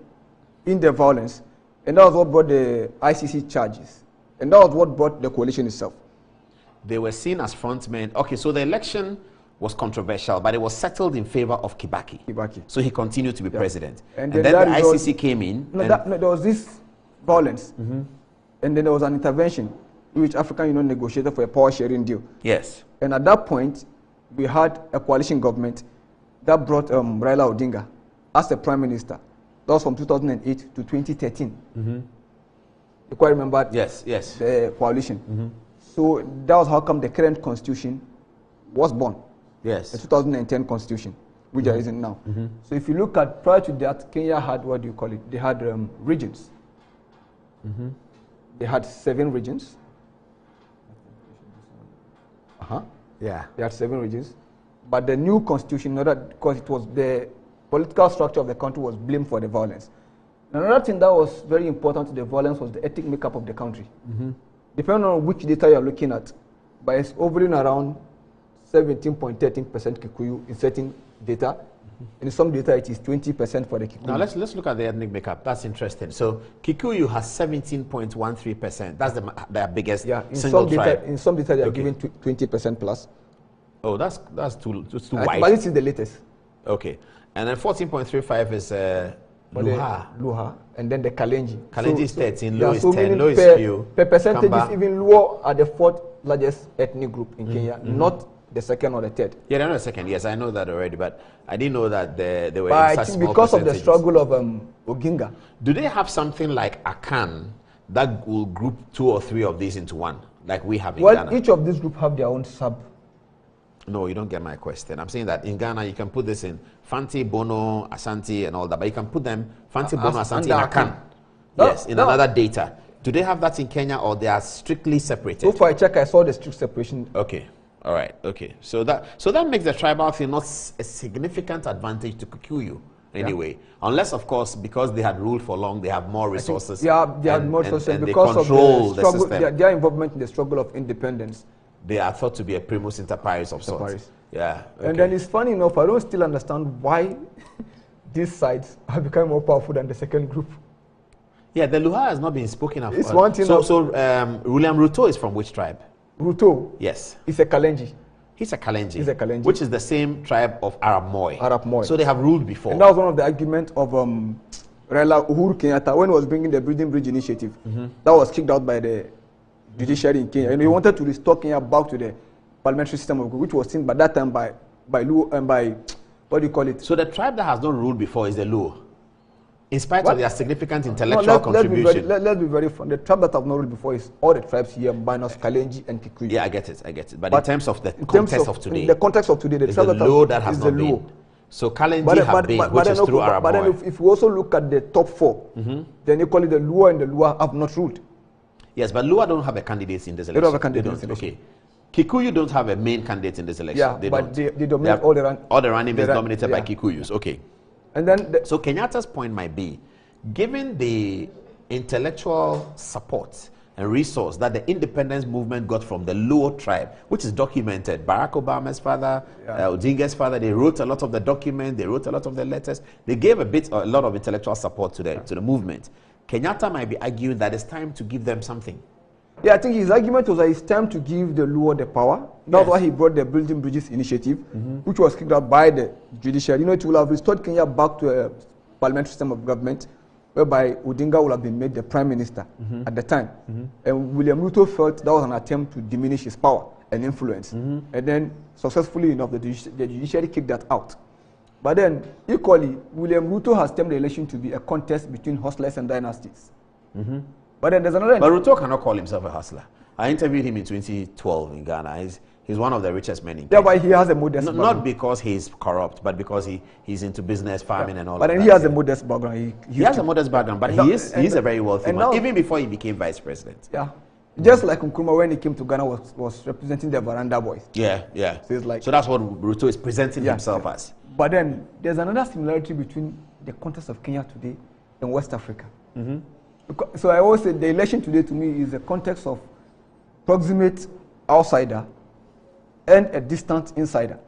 in the violence, and that was what brought the ICC charges, and that was what brought the coalition itself. They were seen as front men. Okay, so the election was controversial, but it was settled in favor of Kibaki. So he continued to be president. And then the ICC came in. There was this violence, and then there was an intervention which African Union negotiated for a power sharing deal. Yes. And at that point, we had a coalition government that brought Raila Odinga as the prime minister. That was from 2008 to 2013. You quite remember? Yes. The coalition. So that was how come the current constitution was born. Yes. The 2010 constitution, which there isn't now. So if you look at, prior to that, Kenya had, what do you call it? They had regions. They had 7 regions. Yeah. They had 7 regions. But the new constitution, because it was the political structure of the country was blamed for the violence. Another thing that was very important to the violence was the ethnic makeup of the country. Depending on which data you're looking at, but it's hovering around 17.13% Kikuyu in certain data. In some data, it is 20% for the Kikuyu. Now let's look at the ethnic makeup. That's interesting. So Kikuyu has 17.13%. That's their biggest single tribe. In some data, they are giving 20% plus. Oh, that's too wide. But this is the latest. Okay, and then 14.35 is Luha, and then the Kalenji. Kalenji is 13, Luo is 10, Luo is few. Per percentage, even Luo are the 4th largest ethnic group in Kenya, not the 2nd or the 3rd. Yeah, they're not the 2nd. Yes, I know that already, but I didn't know that they were in such small because of the struggle of Oginga. Do they have something like Akan that will group 2 or 3 of these into one, like we have in Ghana? Well, each of these groups have their own sub. No, you don't get my question. I'm saying that in Ghana, you can put this in Fanti, Bono, Asante, and all that, but you can put them Fanti, Bono, Asante, and Akan. Yes, in another data. Do they have that in Kenya, or they are strictly separated? So far, I check, I saw the strict separation. Okay. All right. Okay. So that makes the tribal thing not a significant advantage to Kikuyu anyway, unless of course because they had ruled for long, they have more resources. They have more resources and because they control of the struggle, system. their involvement in the struggle of independence. They are thought to be a primus inter pares of sorts. Yeah. Okay. And then it's funny enough, I don't still understand why these sides have become more powerful than the second group. Yeah, the Luha has not been spoken of. It's one thing. So William Ruto is from which tribe? Ruto? Yes. He's a Kalenji. He's a Kalenji. He's a Kalenji. Which is the same tribe of Arab Moi. Arab Moi. So they have ruled before. And that was one of the arguments of Raila Uhuru Kenyatta when he was bringing the Building Bridge initiative. That was kicked out by the judiciary in Kenya. And he wanted to restore Kenya back to the parliamentary system of which was seen by that time by Luo and by, what do you call it? So the tribe that has not ruled before is the Luo. In spite of their significant intellectual contribution. Let's be very frank. The tribe that have not ruled before is all the tribes here minus Kalenji and Kikuyu. Yeah, I get it. But in terms of the context of today, the context of today, the tribe that Luo that has not been. So Kalenji have been, which is through Arab Moi. But then if we also look at the top 4, then equally the Luo and the Lua have not ruled. Yes, but Lua don't have a candidate in this election. They don't have a candidate in this election. Okay. Kikuyu don't have a main candidate in this election. Yeah, they dominate all the running is dominated by Kikuyus. Okay. And then so Kenyatta's point might be, given the intellectual support and resource that the independence movement got from the Luo tribe, which is documented. Barack Obama's father, Odinga's father, they wrote a lot of the documents, they wrote a lot of the letters. They gave a lot of intellectual support to the movement. Kenyatta might be arguing that it's time to give them something. Yeah, I think his argument was that it's time to give the Luo the power. That's why he brought the Building Bridges initiative, which was kicked out by the judiciary. You know, it will have restored Kenya back to a parliamentary system of government, whereby Odinga would have been made the prime minister at the time. And William Ruto felt that was an attempt to diminish his power and influence. And then, successfully enough, the judiciary kicked that out. But then, equally, William Ruto has termed the election to be a contest between hustlers and dynasties. But then there's another... But Ruto cannot call himself a hustler. I interviewed him in 2012 in Ghana. He's one of the richest men in Kenya. Yeah, but he has a modest background. Not because he's corrupt, but because he's into business, farming, and all that. But then he has a modest background. He has a modest background, but he's a very wealthy man, even before he became vice president. Yeah. Just like Nkrumah, when he came to Ghana, was representing the Veranda Boys. Yeah. So that's what Ruto is presenting himself as. But then there's another similarity between the context of Kenya today and West Africa. So I always say the election today to me is a context of proximate outsider and a distant insider.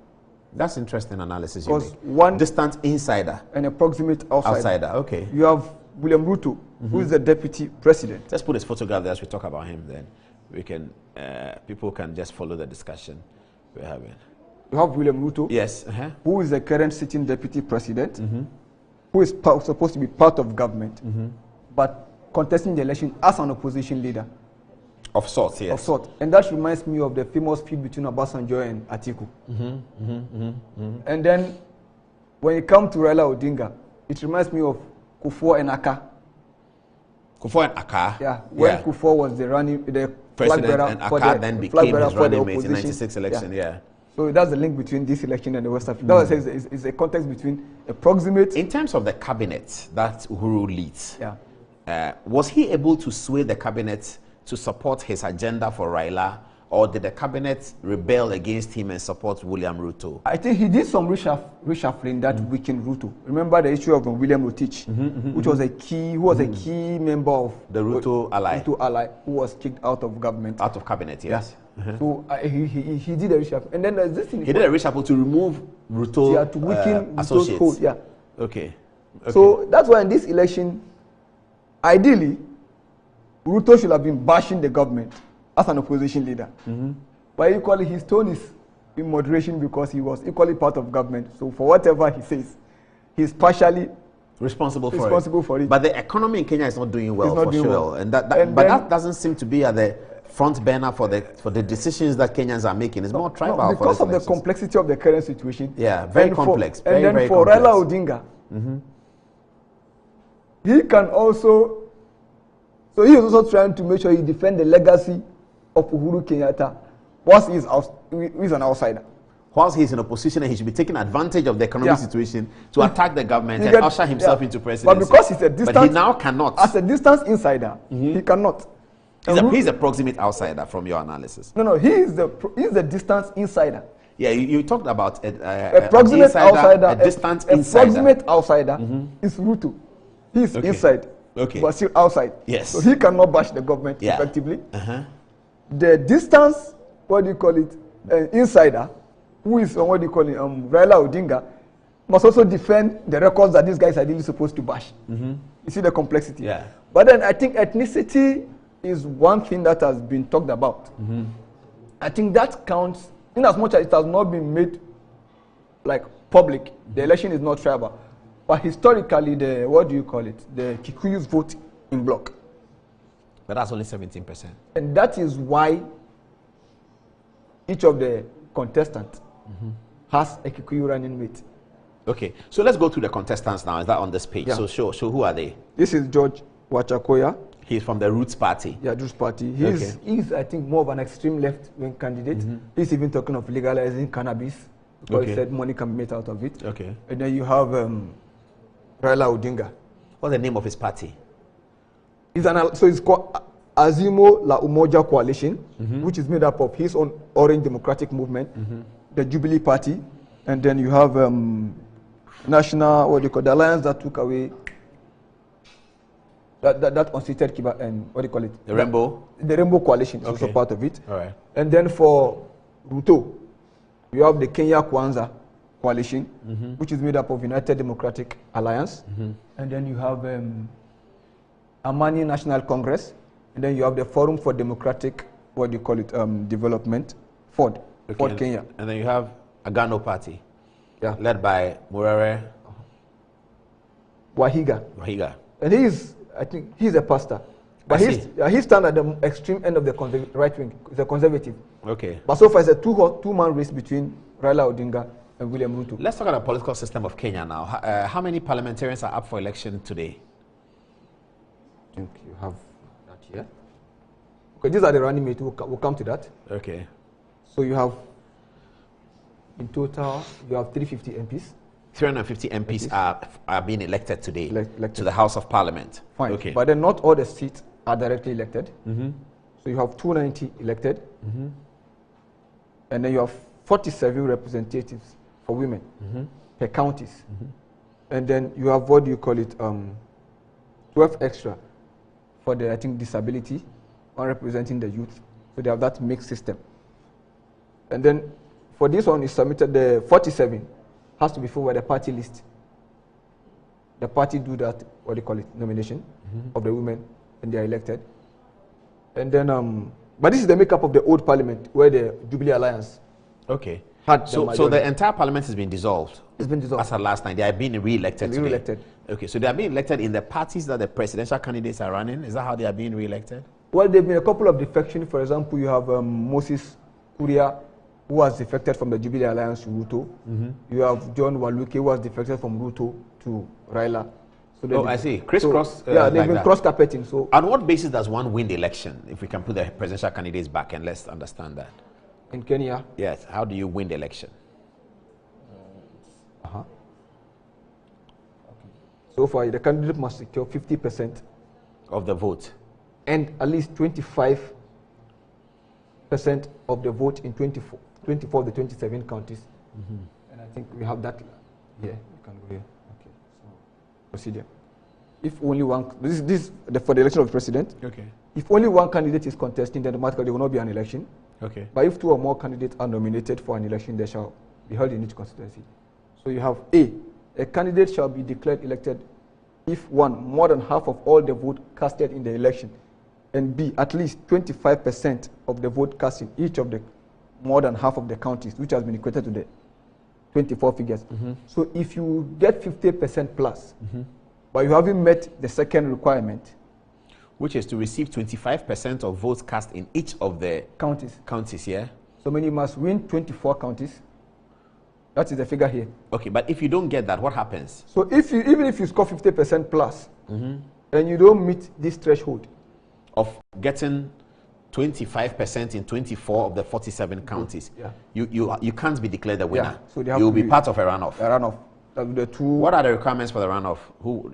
That's interesting analysis. Because one distant insider and a proximate outsider. Okay. You have William Ruto, who is the deputy president. Let's put his photograph there as we talk about him. Then we can people can just follow the discussion we're having. You have William Ruto, yes, who is the current sitting deputy president, who is supposed to be part of government, but contesting the election as an opposition leader. Of sorts, yes. Of sorts. And that reminds me of the famous feud between Obasanjo and Atiku. And then when it comes to Raila Odinga, it reminds me of Kufuor and Aka. Kufuor and Aka? Yeah. When Kufuor was the president and Aka then became his running mate in the 96 election, yeah. So that's the link between this election and the West Africa. That is a context between a proximate. In terms of the cabinet that Uhuru leads, was he able to sway the cabinet to support his agenda for Raila, or did the cabinet rebel against him and support William Ruto? I think he did some reshuffling that weakened Ruto. Remember the issue of William Rotich, which was a key member of the Ruto ally. Ruto ally, who was kicked out of government. Out of cabinet, yes. So he did a reshuffle, and then there's this thing. He did a reshuffle to remove Ruto to weaken associates. Ruto's hold. Yeah. Okay. So that's why in this election, ideally, Ruto should have been bashing the government as an opposition leader. But equally, his tone is in moderation because he was equally part of government. So for whatever he says, he's partially responsible for it. But the economy in Kenya is not doing well, for sure. Well. And that doesn't seem to be at the front burner for the decisions that Kenyans are making. It's more tribal because of the complexity of the current situation. Yeah, very complex. And then for Raila Odinga, he can also. So he is also trying to make sure he defends the legacy of Uhuru Kenyatta, whilst he is an outsider. Whilst he's in opposition, and he should be taking advantage of the economic situation to attack the government and usher himself into presidency. But because he's a distant, but he now cannot. As a distance insider, he cannot. He's a proximate outsider from your analysis. No, he is the distance insider. Yeah, you talked about a proximate outsider, a distant insider. A proximate outsider is Ruto. He's inside. Okay. But still outside. Yes. So he cannot bash the government effectively. The distance, insider, who is Raila Odinga, must also defend the records that these guys are really supposed to bash. You see the complexity. Yeah. But then I think ethnicity is one thing that has been talked about. I think that counts in as much as it has not been made public. The election is not tribal. But historically, the Kikuyus vote in bloc. But that's only 17%. And that is why each of the contestants has a Kikuyu running mate. Okay, so let's go through the contestants now. Is that on this page? Yeah. So who are they? This is George Wachakoya. He's from the Roots Party. Yeah, Roots Party. He's I think, more of an extreme left-wing candidate. He's even talking of legalizing cannabis. Because he said money can be made out of it. Okay. And then you have Raila Odinga. What's the name of his party? It's called Azimo La Umoja Coalition, which is made up of his own Orange Democratic Movement, the Jubilee Party, and then you have National, the alliance that took away that unseated Kiba and the Rainbow? The Rainbow Coalition is also part of it. All right. And then for Ruto, you have the Kenya Kwanza Coalition, which is made up of United Democratic Alliance, and then you have Amani National Congress, and then you have the Forum for Democratic, Development, FORD, FORD Kenya. And then you have Agano Party, led by Murere Wahiga. And I think he's a pastor. But he stands at the extreme end of the right wing. He's a conservative. Okay. But so far it's a two-man race between Raila Odinga and William Ruto. Let's talk about the political system of Kenya now. How many parliamentarians are up for election today? I think you have that here. Okay, these are the running mates. We'll come to that. Okay. So you have, in total, you have 350 MPs. 350 MPs are being elected today to the House of Parliament. Fine. Okay. But then not all the seats are directly elected. So you have 290 elected. And then you have 47 representatives for women per counties. And then you have 12 extra for the, disability, one representing the youth. So they have that mixed system. And then for this one, is submitted, the 47 has to be filled with the party list. The party do that, what do you call it, nomination of the women, and they are elected. And then, but this is the makeup of the old parliament, where the Jubilee Alliance had so the entire parliament has been dissolved. It's been dissolved. As of last night, they are being re-elected today. Re-elected. Okay, so they are being elected in the parties that the presidential candidates are running. Is that how they are being re-elected? Well, there have been a couple of defections. For example, you have Moses Kuria, who was defected from the Jubilee Alliance to Ruto. You have John Waluke, who was defected from Ruto to Raila. So I see. Crisscross. Yeah, they've been cross-carpeting. So, on what basis does one win the election? If we can put the presidential candidates back, and let's understand that. In Kenya? Yes. How do you win the election? So far, the candidate must secure 50% of the vote, and at least 25% of the vote in 24 of the 27 counties. And I think we have that here. You can go here. Okay. So procedure. If only one, for the election of the president. Okay. If only one candidate is contesting, then automatically there will not be an election. Okay. But if two or more candidates are nominated for an election, they shall be held in each constituency. So you have a candidate shall be declared elected if one, more than half of all the vote casted in the election, and B, at least 25% of the vote cast in each of the more than half of the counties, which has been equated to the 24 figures. So if you get 50% plus, but you haven't met the second requirement, which is to receive 25% of votes cast in each of the counties, yeah? So many must win 24 counties. That is the figure here. Okay, but if you don't get that, what happens? So even if you score 50% plus, and you don't meet this threshold of getting 25% in 24 of the 47 counties, you can't be declared the winner. So you'll be part of a runoff. A runoff. The two. What are the requirements for the runoff?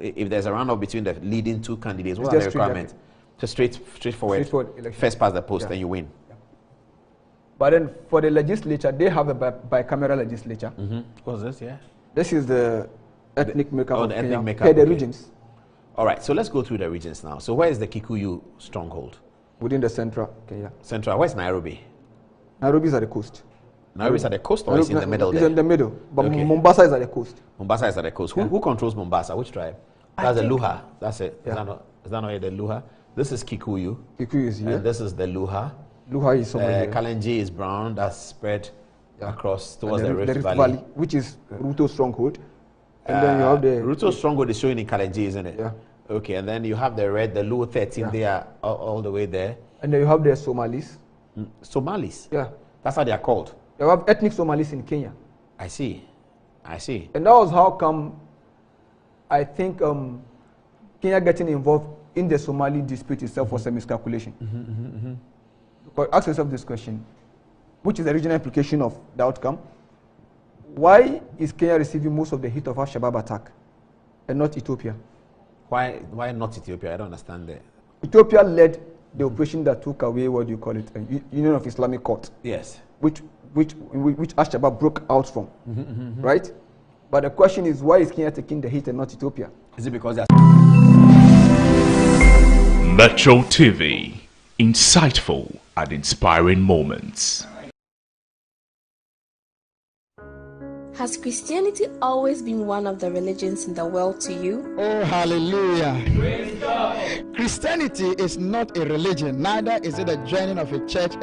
If there's a runoff between the leading two candidates, what are the requirements? Just straightforward election. First past the post, and you win. But then for the legislature, they have a bicameral legislature. What's this? Yeah. This is the ethnic makeup of the Kenya. ethnic makeup. The regions. All right. So let's go through the regions now. So where is the Kikuyu stronghold? Within the central Kenya. Central. Where's Nairobi? Nairobi is at the coast. Nairobi is at the coast, or is in the middle? It's in the middle. But Mombasa is at the coast. Mombasa is at the coast. Who controls Mombasa? Which tribe? That's the Luha. That's it. Is that not the Luha? This is Kikuyu. Kikuyu is here. And this is the Luha. Luha is somewhere here. Kalenji is brown. That's spread across towards the Rift Valley, which is Ruto's stronghold. And then you have the Ruto's stronghold is showing in Kalenji, isn't it? Yeah. Okay, and then you have the red, the Luo 13 there, all the way there. And then you have the Somalis. Somalis? Yeah. That's how they are called. You have ethnic Somalis in Kenya. I see. And that was how come I think Kenya getting involved in the Somali dispute itself was a miscalculation. Because ask yourself this question, which is the regional implication of the outcome. Why is Kenya receiving most of the hit of Al-Shabaab attack and not Ethiopia? Why not Ethiopia? I don't understand that. Ethiopia led the operation that took away, what do you call it, Union of Islamic Court. Yes. Which Al-Shabaab broke out from, right? But the question is, why is Kenya taking the hit and not Ethiopia? Is it because they are... Metro TV, insightful and inspiring moments. Has Christianity always been one of the religions in the world to you? Oh, hallelujah. Christianity is not a religion, neither is it a joining of a church